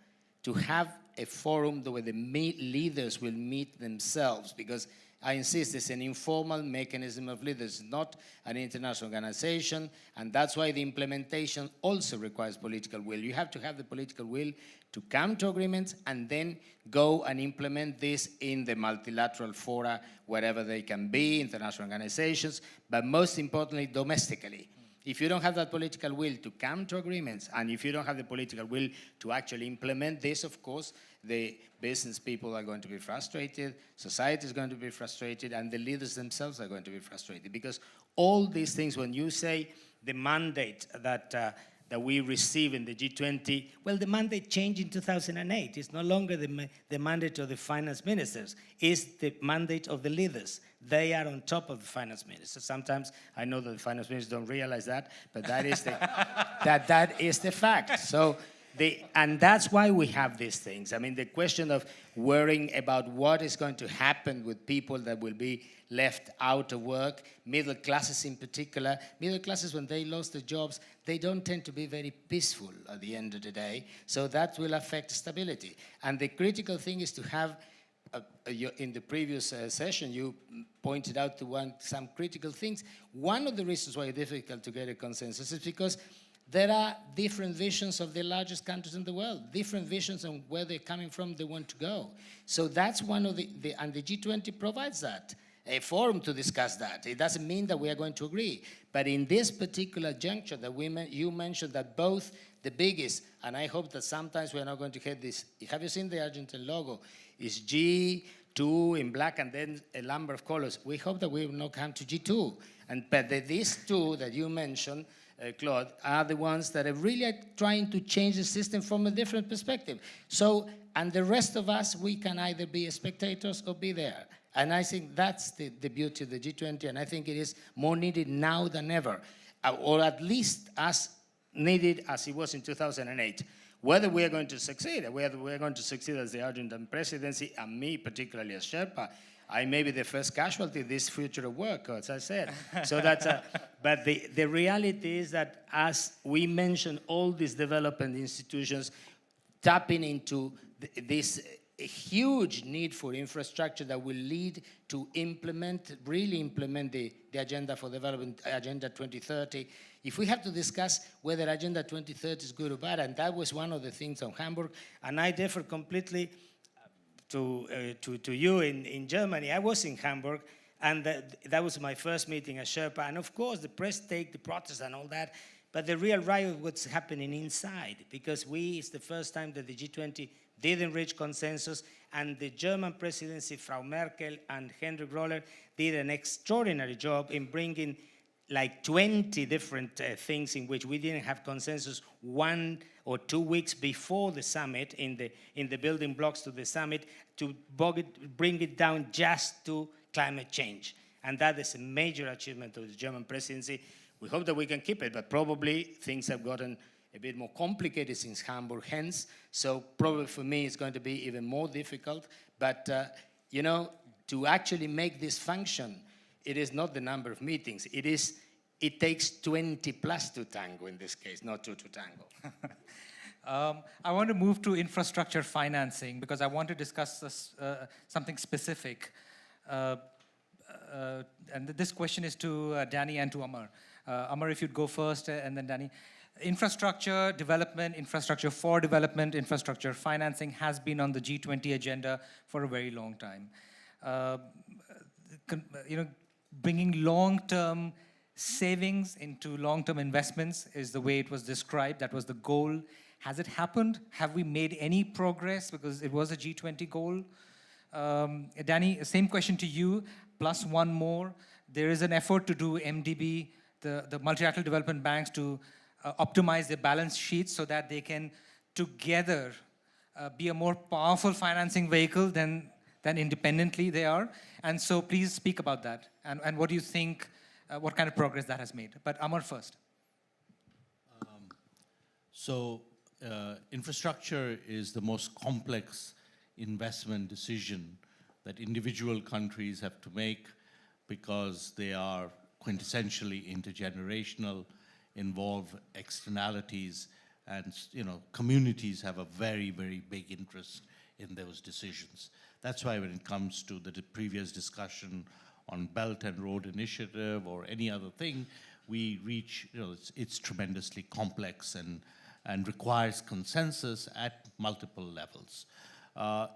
to have a forum where the leaders will meet themselves, because I insist it's an informal mechanism of leaders, not an international organization, and that's why the implementation also requires political will. You have to have the political will to come to agreements and then go and implement this in the multilateral fora, wherever they can be, international organizations, but most importantly, domestically. If you don't have that political will to come to agreements, and if you don't have the political will to actually implement this, of course, the business people are going to be frustrated, society is going to be frustrated, and the leaders themselves are going to be frustrated. Because all these things, when you say the mandate that we receive in the G20, well, the mandate changed in 2008. It's no longer the mandate of the finance ministers. It's the mandate of the leaders. They are on top of the finance ministers. Sometimes I know that the finance ministers don't realize that, but that is the, that is the fact. So and that's why we have these things. I mean, the question of worrying about what is going to happen with people that will be left out of work, middle classes in particular. Middle classes, when they lost their jobs, they don't tend to be very peaceful at the end of the day. So that will affect stability. And the critical thing is to have, in the previous session, you pointed out to some critical things. One of the reasons why it's difficult to get a consensus is because there are different visions of the largest countries in the world, different visions on where they're coming from, they want to go. So that's one of and the G20 provides that, a forum to discuss that. It doesn't mean that we are going to agree. But in this particular juncture that you mentioned that both the biggest, and I hope that sometimes we are not going to get this, have you seen the Argentine logo? It's G2 in black and then a number of colors. We hope that we will not come to G2. But these two that you mentioned, Claude, are the ones that are really trying to change the system from a different perspective. So, and the rest of us, we can either be spectators or be there. And I think that's the beauty of the G20, and I think it is more needed now than ever, or at least as needed as it was in 2008. Whether we are going to succeed, whether we are going to succeed as the Argentine presidency, and me particularly as Sherpa, I may be the first casualty of this future of work, as I said. So that's but the reality is that as we mentioned all these development institutions tapping into this huge need for infrastructure that will lead to really implement the Agenda for Development, Agenda 2030. If we have to discuss whether Agenda 2030 is good or bad, and that was one of the things on Hamburg, and I differ completely to you in Germany. I was in Hamburg, and that was my first meeting as Sherpa. And of course, the press take the protests and all that, but the real riot what's happening inside, because it's the first time that the G20 didn't reach consensus, and the German presidency, Frau Merkel and Henrik Roller, did an extraordinary job in bringing like 20 different things in which we didn't have consensus 1 or 2 weeks before the summit in the building blocks to the summit to bring it down just to climate change. And that is a major achievement of the German presidency. We hope that we can keep it, but probably things have gotten a bit more complicated since Hamburg, hence. So probably for me it's going to be even more difficult. But, you know, to actually make this function, it is not the number of meetings. It takes 20 plus to tango in this case, not 2 to tango. I want to move to infrastructure financing because I want to discuss this, something specific. And this question is to Danny and to Amar. Amar, if you'd go first, and then Danny. Infrastructure development, infrastructure for development, infrastructure financing has been on the G20 agenda for a very long time. You know, bringing long-term savings into long-term investments is the way it was described. That was the goal. Has it happened? Have we made any progress? Because it was a G20 goal. Danny, same question to you, plus one more. There is an effort to do MDB, the multilateral development banks, to optimize their balance sheets so that they can together be a more powerful financing vehicle than independently they are. And so please speak about that. And what do you think, what kind of progress that has made? But Amar first. Infrastructure is the most complex investment decision that individual countries have to make because they are quintessentially intergenerational, involve externalities, and communities have a very, very big interest in those decisions. That's why when it comes to the previous discussion on Belt and Road Initiative or any other thing, we reach, it's tremendously complex and requires consensus at multiple levels.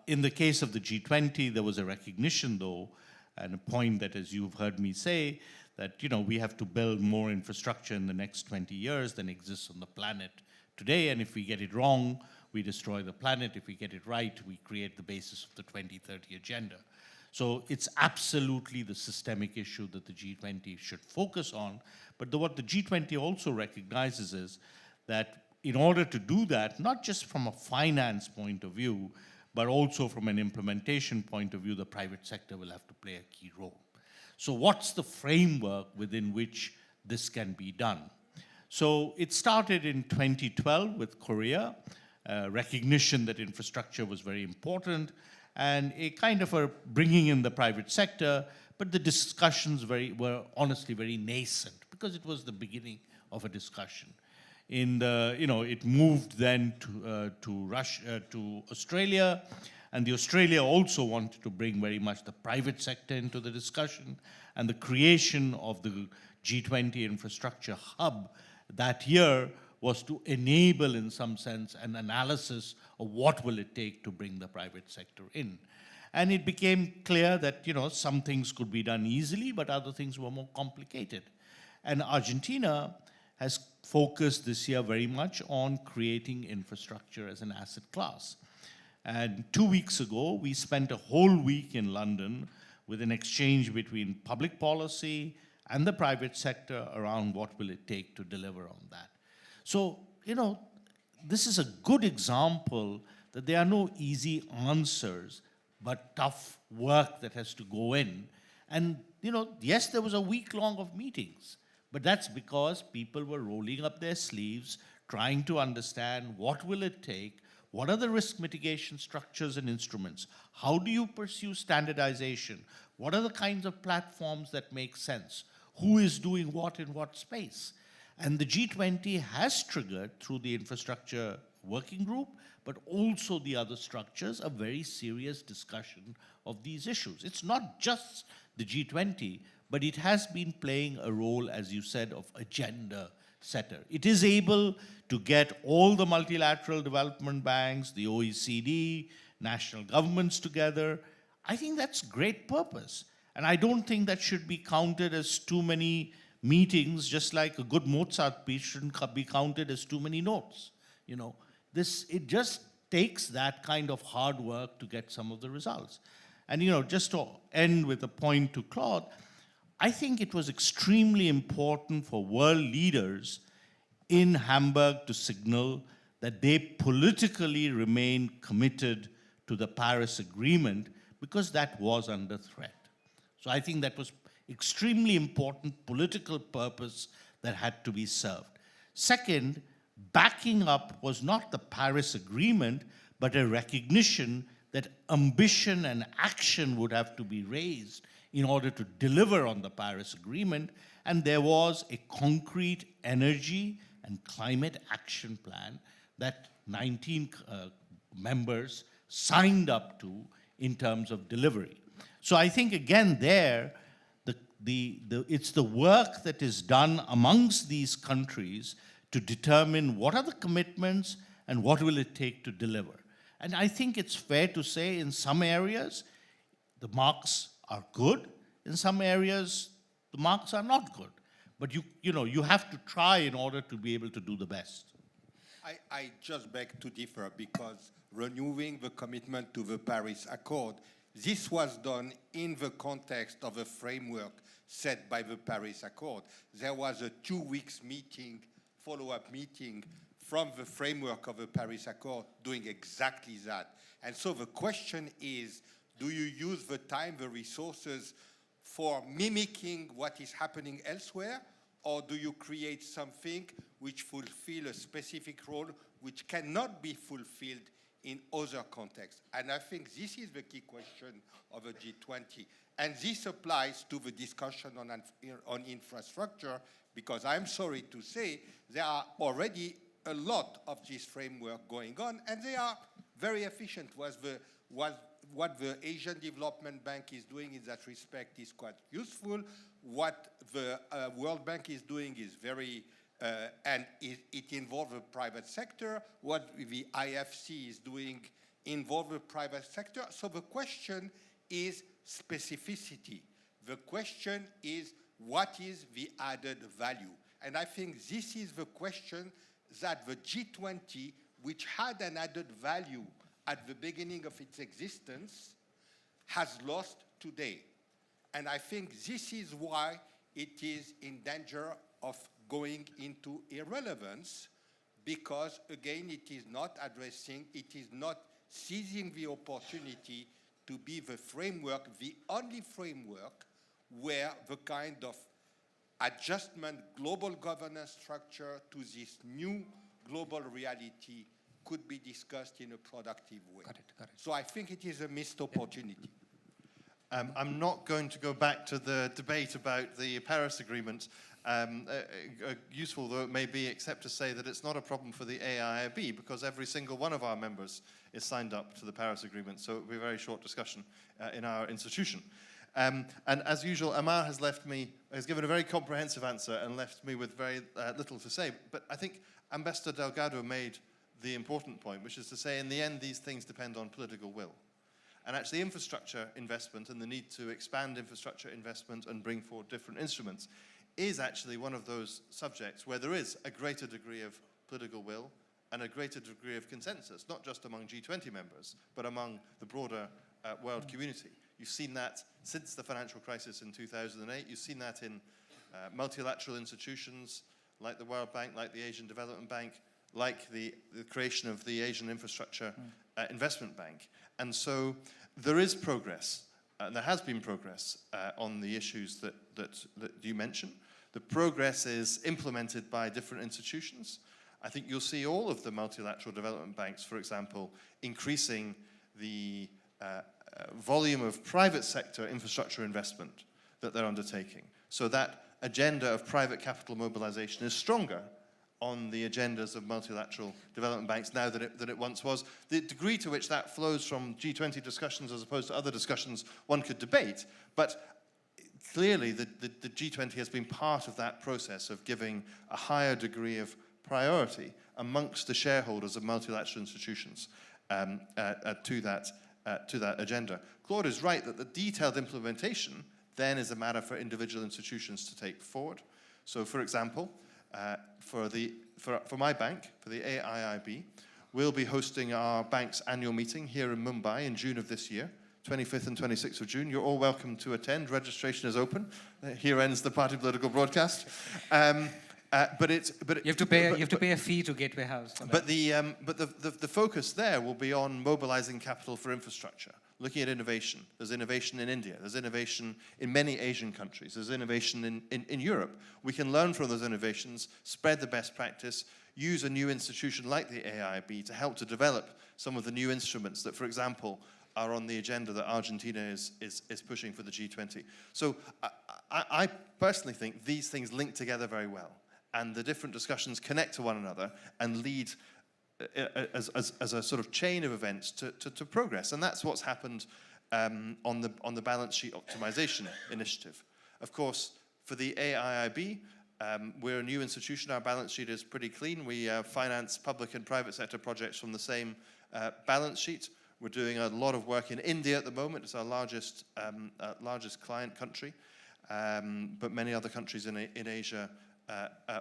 In the case of the G20, there was a recognition though, and a point that, as you've heard me say, that we have to build more infrastructure in the next 20 years than exists on the planet today, and if we get it wrong, we destroy the planet. If we get it right, we create the basis of the 2030 agenda. So it's absolutely the systemic issue that the G20 should focus on, but what the G20 also recognizes is that in order to do that, not just from a finance point of view, but also from an implementation point of view, the private sector will have to play a key role. So what's the framework within which this can be done? So it started in 2012 with Korea, recognition that infrastructure was very important, and a kind of a bringing in the private sector, but the discussions were honestly very nascent because it was the beginning of a discussion. It moved then to Russia, to Australia, and the Australia also wanted to bring very much the private sector into the discussion, and the creation of the G20 infrastructure hub that year was to enable, in some sense, an analysis of what will it take to bring the private sector in. And it became clear that, some things could be done easily, but other things were more complicated. And Argentina has focused this year very much on creating infrastructure as an asset class. And 2 weeks ago, we spent a whole week in London with an exchange between public policy and the private sector around what will it take to deliver on that. So, this is a good example that there are no easy answers, but tough work that has to go in. And, yes, there was a week long of meetings, but that's because people were rolling up their sleeves, trying to understand what will it take, what are the risk mitigation structures and instruments, how do you pursue standardization, what are the kinds of platforms that make sense, who is doing what in what space. And the G20 has triggered, through the infrastructure working group, but also the other structures, a very serious discussion of these issues. It's not just the G20, but it has been playing a role, as you said, of agenda setter. It is able to get all the multilateral development banks, the OECD, national governments together. I think that's great purpose. And I don't think that should be counted as too many meetings, just like a good Mozart piece shouldn't be counted as too many notes. It just takes that kind of hard work to get some of the results. And just to end with a point to Claude, I think it was extremely important for world leaders in Hamburg to signal that they politically remain committed to the Paris Agreement because that was under threat. So I think that was extremely important political purpose that had to be served. Second, backing up was not the Paris Agreement, but a recognition that ambition and action would have to be raised in order to deliver on the Paris Agreement, and there was a concrete energy and climate action plan that 19 members signed up to in terms of delivery. So I think, again, it's the work that is done amongst these countries to determine what are the commitments and what will it take to deliver. And I think it's fair to say in some areas, the marks are good. In some areas, the marks are not good. But you have to try in order to be able to do the best. I just beg to differ because renewing the commitment to the Paris Accord, this was done in the context of a framework set by the Paris Accord. There was a 2 weeks meeting, follow-up meeting from the framework of the Paris Accord doing exactly that. And so the question is, do you use the time, the resources for mimicking what is happening elsewhere, or do you create something which fulfill a specific role which cannot be fulfilled in other contexts? And I think this is the key question of a G20. And this applies to the discussion on infrastructure, because I'm sorry to say there are already a lot of this framework going on, and they are very efficient. What the Asian Development Bank is doing in that respect is quite useful. What the World Bank is doing is very, and it involves the private sector. What the IFC is doing involves the private sector. So the question is specificity. The question is, what is the added value? And I think this is the question that the G20, which had an added value at the beginning of its existence, has lost today. And I think this is why it is in danger of going into irrelevance, because, again, it is not addressing, it is not seizing the opportunity to be the framework, the only framework where the kind of adjustment, global governance structure to this new global reality could be discussed in a productive way. Got it. So I think it is a missed opportunity. I'm not going to go back to the debate about the Paris Agreement, useful though it may be, except to say that it's not a problem for the AIIB, because every single one of our members is signed up to the Paris Agreement, so it will be a very short discussion in our institution. And as usual, Amar has given a very comprehensive answer and left me with very little to say. But I think Ambassador Delgado made the important point, which is to say, in the end, these things depend on political will. And actually, infrastructure investment and the need to expand infrastructure investment and bring forward different instruments is actually one of those subjects where there is a greater degree of political will and a greater degree of consensus, not just among G20 members, but among the broader world community. You've seen that since the financial crisis in 2008. You've seen that in multilateral institutions like the World Bank, like the Asian Development Bank, like the creation of the Asian Infrastructure Investment Bank. And so there is progress, and there has been progress on the issues that you mentioned. The progress is implemented by different institutions. I think you'll see all of the multilateral development banks, for example, increasing the volume of private sector infrastructure investment that they're undertaking. So that agenda of private capital mobilization is stronger on the agendas of multilateral development banks now than it once was. The degree to which that flows from G20 discussions as opposed to other discussions, one could debate, but clearly the G20 has been part of that process of giving a higher degree of priority amongst the shareholders of multilateral institutions to that agenda. Claude is right that the detailed implementation then is a matter for individual institutions to take forward. So, for example, for my bank, for the AIIB, we'll be hosting our bank's annual meeting here in Mumbai in June of this year, 25th and 26th of June. You're all welcome to attend. Registration is open. Here ends the party political broadcast. But you have to pay a fee to Gateway House. But the focus there will be on mobilizing capital for infrastructure, looking at innovation. There's innovation in India. There's innovation in many Asian countries. There's innovation in Europe. We can learn from those innovations, spread the best practice, use a new institution like the AIIB to help to develop some of the new instruments that, for example, are on the agenda that Argentina is pushing for the G20. So I personally think these things link together very well, and the different discussions connect to one another and lead as a sort of chain of events to progress. And that's what's happened on the balance sheet optimization initiative. Of course, for the AIIB, we're a new institution. Our balance sheet is pretty clean. We finance public and private sector projects from the same balance sheet. We're doing a lot of work in India at the moment. It's our largest client country, but many other countries in Asia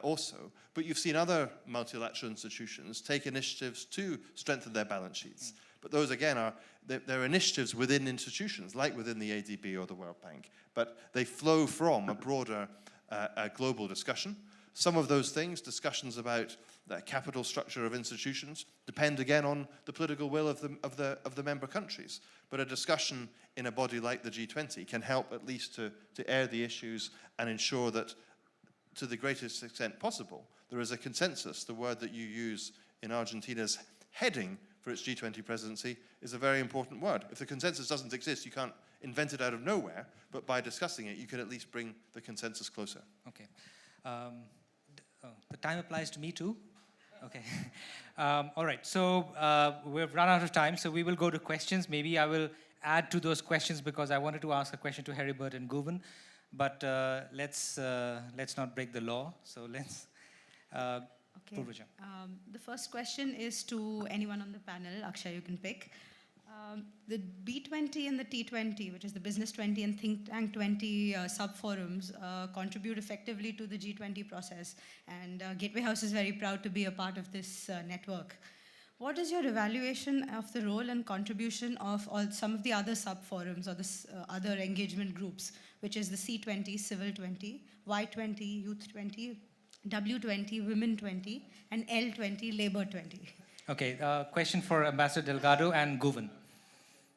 also. But you've seen other multilateral institutions take initiatives to strengthen their balance sheets. But those, again, they're initiatives within institutions, like within the ADB or the World Bank. But they flow from a broader global discussion. Some of those things, discussions about the capital structure of institutions, depend again on the political will of the member countries. But a discussion in a body like the G20 can help at least to air the issues and ensure that, to the greatest extent possible, there is a consensus. The word that you use in Argentina's heading for its G20 presidency is a very important word. If the consensus doesn't exist, you can't invent it out of nowhere, but by discussing it, you can at least bring the consensus closer. Okay. The time applies to me too? Okay. All right, so we've run out of time, so we will go to questions. Maybe I will add to those questions because I wanted to ask a question to Heribert and Guven, but let's not break the law. So let's, Okay. Purvaja. The first question is to anyone on the panel. Akshay, you can pick. The B20 and the T20, which is the Business 20 and Think Tank 20 sub-forums, contribute effectively to the G20 process. And Gateway House is very proud to be a part of this network. What is your evaluation of the role and contribution of some of the other sub-forums or the other engagement groups, which is the C20, Civil 20, Y20, Youth 20, W20, Women 20, and L20, Labor 20? Okay, question for Ambassador Delgado and Guven.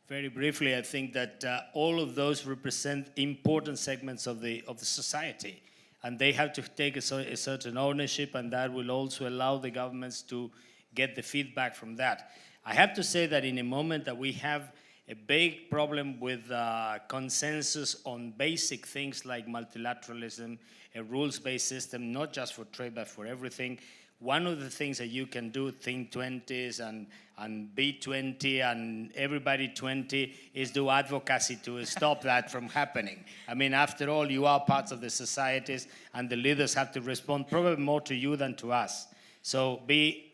Very briefly, I think that all of those represent important segments of the society, and they have to take a certain ownership, and that will also allow the governments to get the feedback from that. I have to say that in a moment that we have a big problem with consensus on basic things like multilateralism, a rules-based system, not just for trade, but for everything. One of the things that you can do, Think 20s and B20 and Everybody 20, is do advocacy to stop that from happening. I mean, after all, you are parts of the societies, and the leaders have to respond probably more to you than to us. So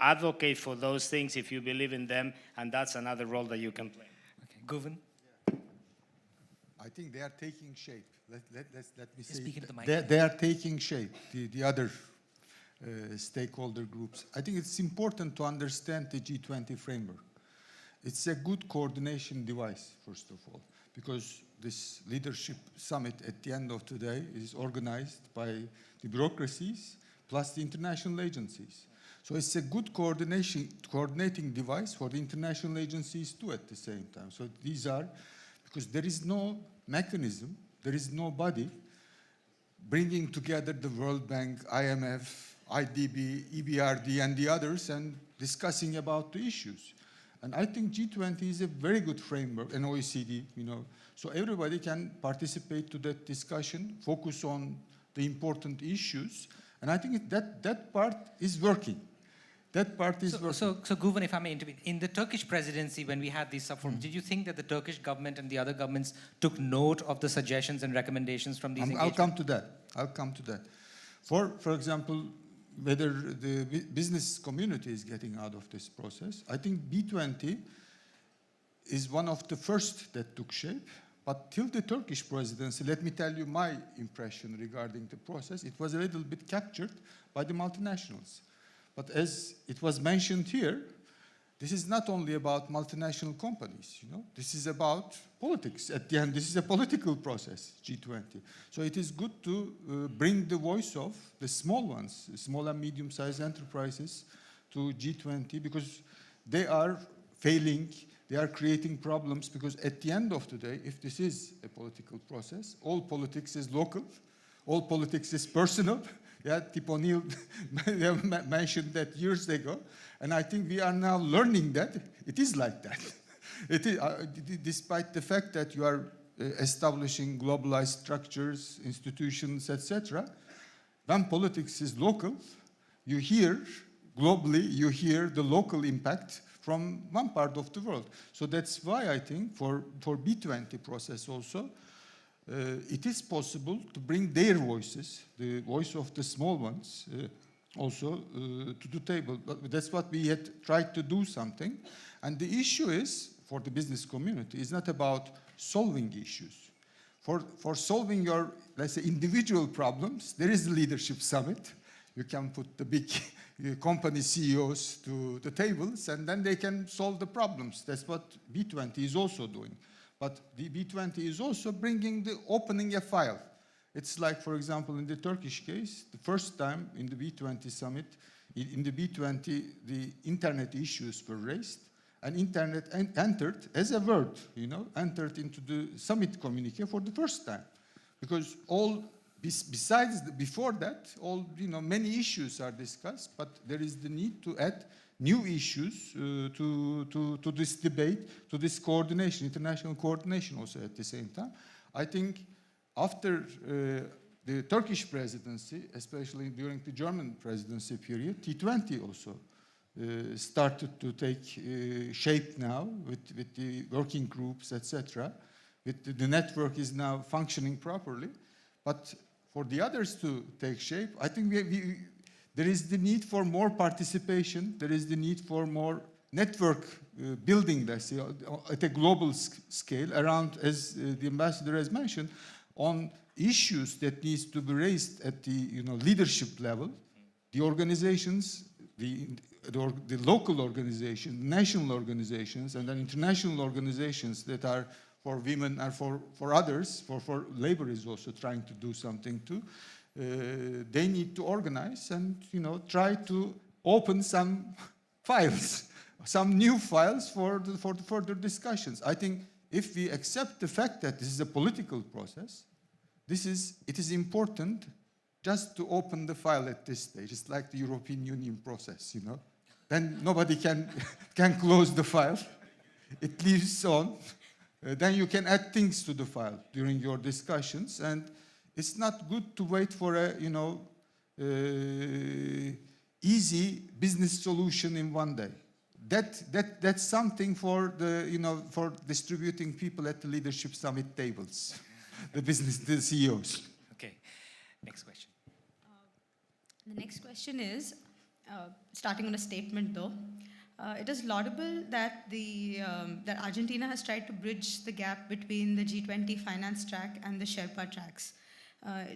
advocate for those things if you believe in them, and that's another role that you can play. Okay, Guven. I think they are taking shape. Let me say, Speak into the mic. they are taking shape, the other stakeholder groups. I think it's important to understand the G20 framework. It's a good coordination device, first of all, because this leadership summit at the end of today is organized by the bureaucracies plus the international agencies. So it's a good coordinating device for the international agencies too at the same time. So these are, because there is no mechanism, there is no body bringing together the World Bank, IMF, IDB, EBRD, and the others and discussing about the issues. And I think G20 is a very good framework, and OECD, so everybody can participate to that discussion, focus on the important issues, and I think that part is working. That part is working. So Guven, if I may intervene, in the Turkish presidency, when we had these subforums, did you think that the Turkish government and the other governments took note of the suggestions and recommendations from these engagements? I'll come to that. For example, whether the business community is getting out of this process, I think B20 is one of the first that took shape. But till the Turkish presidency, let me tell you my impression regarding the process, it was a little bit captured by the multinationals. But as it was mentioned here, this is not only about multinational companies, this is about politics. At the end, this is a political process, G20. So it is good to bring the voice of the small ones, small and medium-sized enterprises to G20 because they are failing, they are creating problems because at the end of the day, if this is a political process, all politics is local, all politics is personal. Yeah, Tip O'Neill mentioned that years ago, and I think we are now learning that it is like that. It is, despite the fact that you are establishing globalized structures, institutions, etc., when politics is local, you hear globally, you hear the local impact from one part of the world. So that's why I think for B20 process also, it is possible to bring their voices, the voice of the small ones, also to the table. But that's what we had tried to do something. And the issue is, for the business community, is not about solving issues. For solving your, let's say, individual problems, there is the leadership summit. You can put the big company CEOs to the tables, and then they can solve the problems. That's what B20 is also doing. But the B20 is also opening a file. It's like, for example, in the Turkish case, the first time in the B20 summit, in the B20, the internet issues were raised, and internet entered as a word, entered into the summit communique for the first time. Because before that, many issues are discussed, but there is the need to add new issues to this debate, to this coordination, international coordination also at the same time. I think after the Turkish presidency, especially during the German presidency period, T20 also started to take shape now with the working groups, etc. The network is now functioning properly. But for the others to take shape, I think there is the need for more participation. There is the need for more network building, let's say, at a global scale around, as the ambassador has mentioned, on issues that needs to be raised at the leadership level. The organizations, the local organizations, national organizations, and then international organizations that are for women and for others, for labor is also trying to do something too. They need to organize and try to open some files, some new files for the further discussions. I think if we accept the fact that this is a political process, it is important just to open the file at this stage. It's like the European Union process, then nobody can, can close the file. It leaves on. Then you can add things to the file during your discussions, and it's not good to wait for a, you know, easy business solution in one day. That's something for the, you know, for distributing people at the leadership summit tables, the CEOs. Okay, next question. The next question is, starting on a statement though, it is laudable that that Argentina has tried to bridge the gap between the G20 finance track and the Sherpa tracks.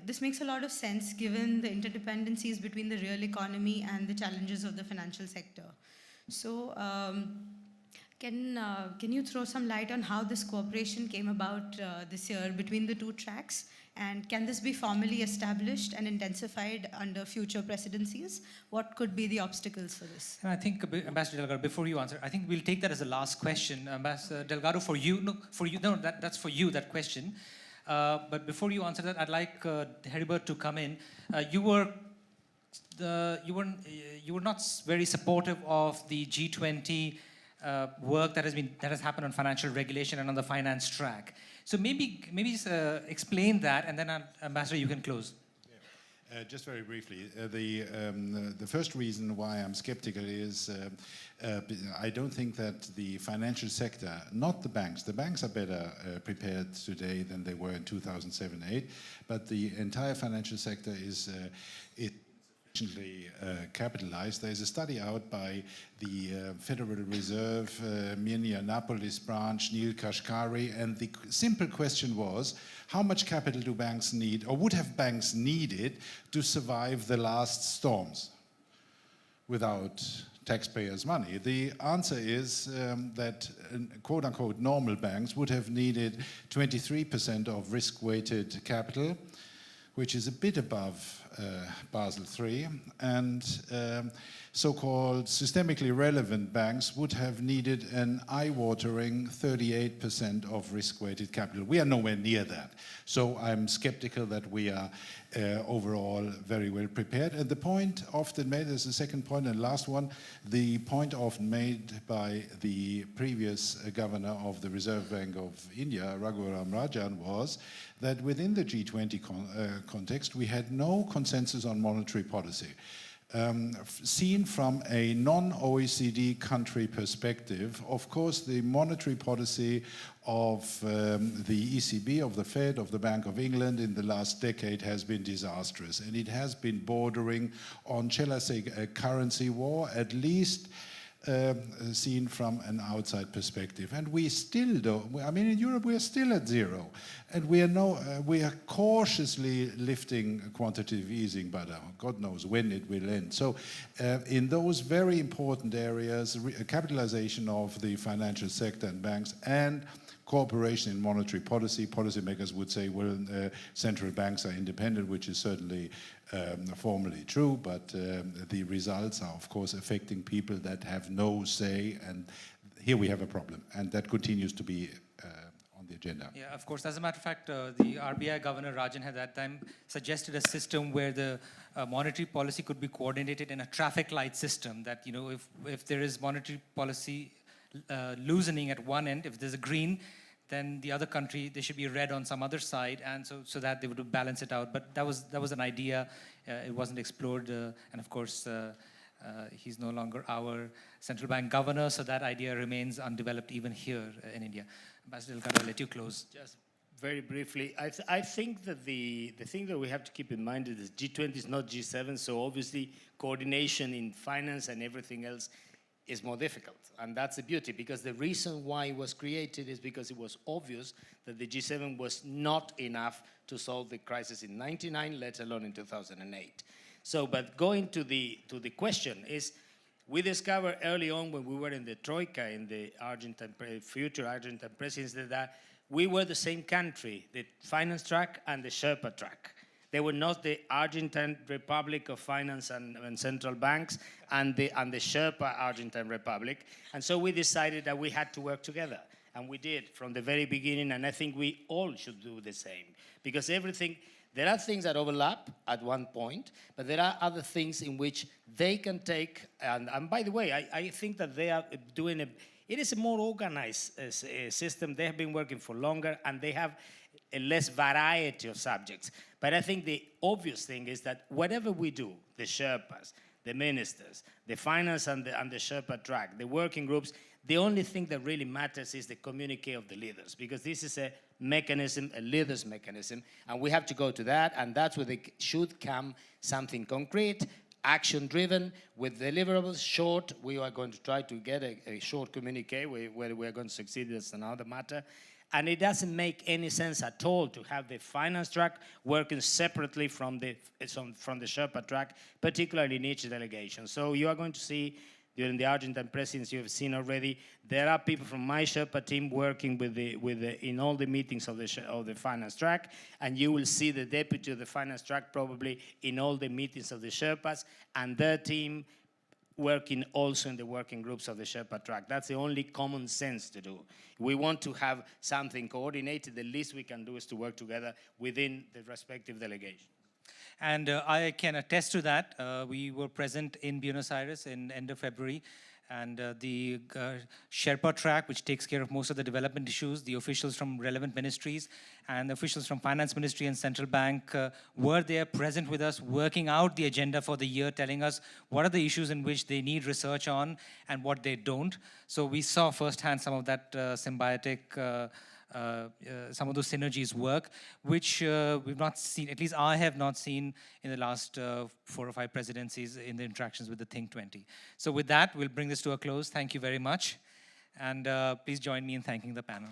This makes a lot of sense given the interdependencies between the real economy and the challenges of the financial sector. So can you throw some light on how this cooperation came about this year between the two tracks? And can this be formally established and intensified under future presidencies? What could be the obstacles for this? And I think, Ambassador Delgado, before you answer, I think we'll take that as the last question. Ambassador Delgado, for you, that's for you, that question. But before you answer that, I'd like Heribert to come in. You were not very supportive of the G20 work that has happened on financial regulation and on the finance track. So maybe explain that, and then Ambassador, you can close. Just very briefly, the first reason why I'm skeptical is I don't think that the financial sector, not the banks are better prepared today than they were in 2007-8, but the entire financial sector is capitalized. There's a study out by the Federal Reserve, Minneapolis branch, Neil Kashkari, and the simple question was, how much capital do banks need, or would have banks needed to survive the last storms without taxpayers' money? The answer is that quote-unquote normal banks would have needed 23% of risk-weighted capital, which is a bit above Basel III, and so-called systemically relevant banks would have needed an eye-watering 38% of risk-weighted capital. We are nowhere near that. So I'm skeptical that we are overall very well prepared. And the point often made, as the second point and last one, the point often made by the previous governor of the Reserve Bank of India, Raghuram Rajan, was that within the G20 context, we had no consensus on monetary policy. Seen from a non-OECD country perspective, of course, the monetary policy of the ECB, of the Fed, of the Bank of England in the last decade has been disastrous. And it has been bordering on, shall I say, a currency war, at least seen from an outside perspective. And we still don't, I mean, in Europe, we are still at zero. And we are cautiously lifting quantitative easing, but God knows when it will end. So in those very important areas, capitalization of the financial sector and banks, and cooperation in monetary policy, policymakers would say, well, central banks are independent, which is certainly formally true, but the results are, of course, affecting people that have no say, and here we have a problem, and that continues to be on the agenda. Yeah, of course. As a matter of fact, the RBI Governor Rajan at that time suggested a system where the monetary policy could be coordinated in a traffic light system, that, you know, if there is monetary policy loosening at one end, if there's a green, then the other country, there should be a red on some other side, and so that they would balance it out. But that was an idea. It wasn't explored, and of course, he's no longer our central bank governor, so that idea remains undeveloped even here in India. Ambassador Delgado, I'll let you close. Just very briefly, I think that the thing that we have to keep in mind is that G20 is not G7, so obviously coordination in finance and everything else is more difficult. And that's the beauty, because the reason why it was created is because it was obvious that the G7 was not enough to solve the crisis in '99, let alone in 2008. So, but going to the question is, we discovered early on when we were in the Troika, in the future Argentine presidency, that we were the same country, the finance track and the Sherpa track. They were not the Argentine Republic of Finance and Central Banks and the Sherpa Argentine Republic. And so we decided that we had to work together. And we did from the very beginning, and I think we all should do the same. Because everything, There are things that overlap at one point, but there are other things in which they can take, and by the way, I think that they are doing it is a more organized system. They have been working for longer, and they have a less variety of subjects. But I think the obvious thing is that whatever we do, the Sherpas, the ministers, the finance and the Sherpa track, the working groups, the only thing that really matters is the communique of the leaders, because this is a mechanism, a leaders mechanism, and we have to go to that, and that's where there should come something concrete, action-driven, with deliverables short. We are going to try to get a short communique. Whether we are going to succeed, that's another matter. And it doesn't make any sense at all to have the finance track working separately from the Sherpa track, particularly in each delegation. So you are going to see during the Argentine presidency, you have seen already, there are people from my Sherpa team working in all the meetings of the finance track, and you will see the deputy of the finance track probably in all the meetings of the Sherpas, and their team working also in the working groups of the Sherpa track. That's the only common sense to do. We want to have something coordinated. The least we can do is to work together within the respective delegation. And I can attest to that. We were present in Buenos Aires in end of February, and the Sherpa track, which takes care of most of the development issues, the officials from relevant ministries and the officials from Finance Ministry and Central Bank were there present with us, working out the agenda for the year, telling us what are the issues in which they need research on and what they don't. So we saw firsthand some of that symbiotic some of those synergies work, which we've not seen, at least I have not seen in the last 4 or 5 presidencies in the interactions with the Think 20. So with that, we'll bring this to a close. Thank you very much. And please join me in thanking the panel.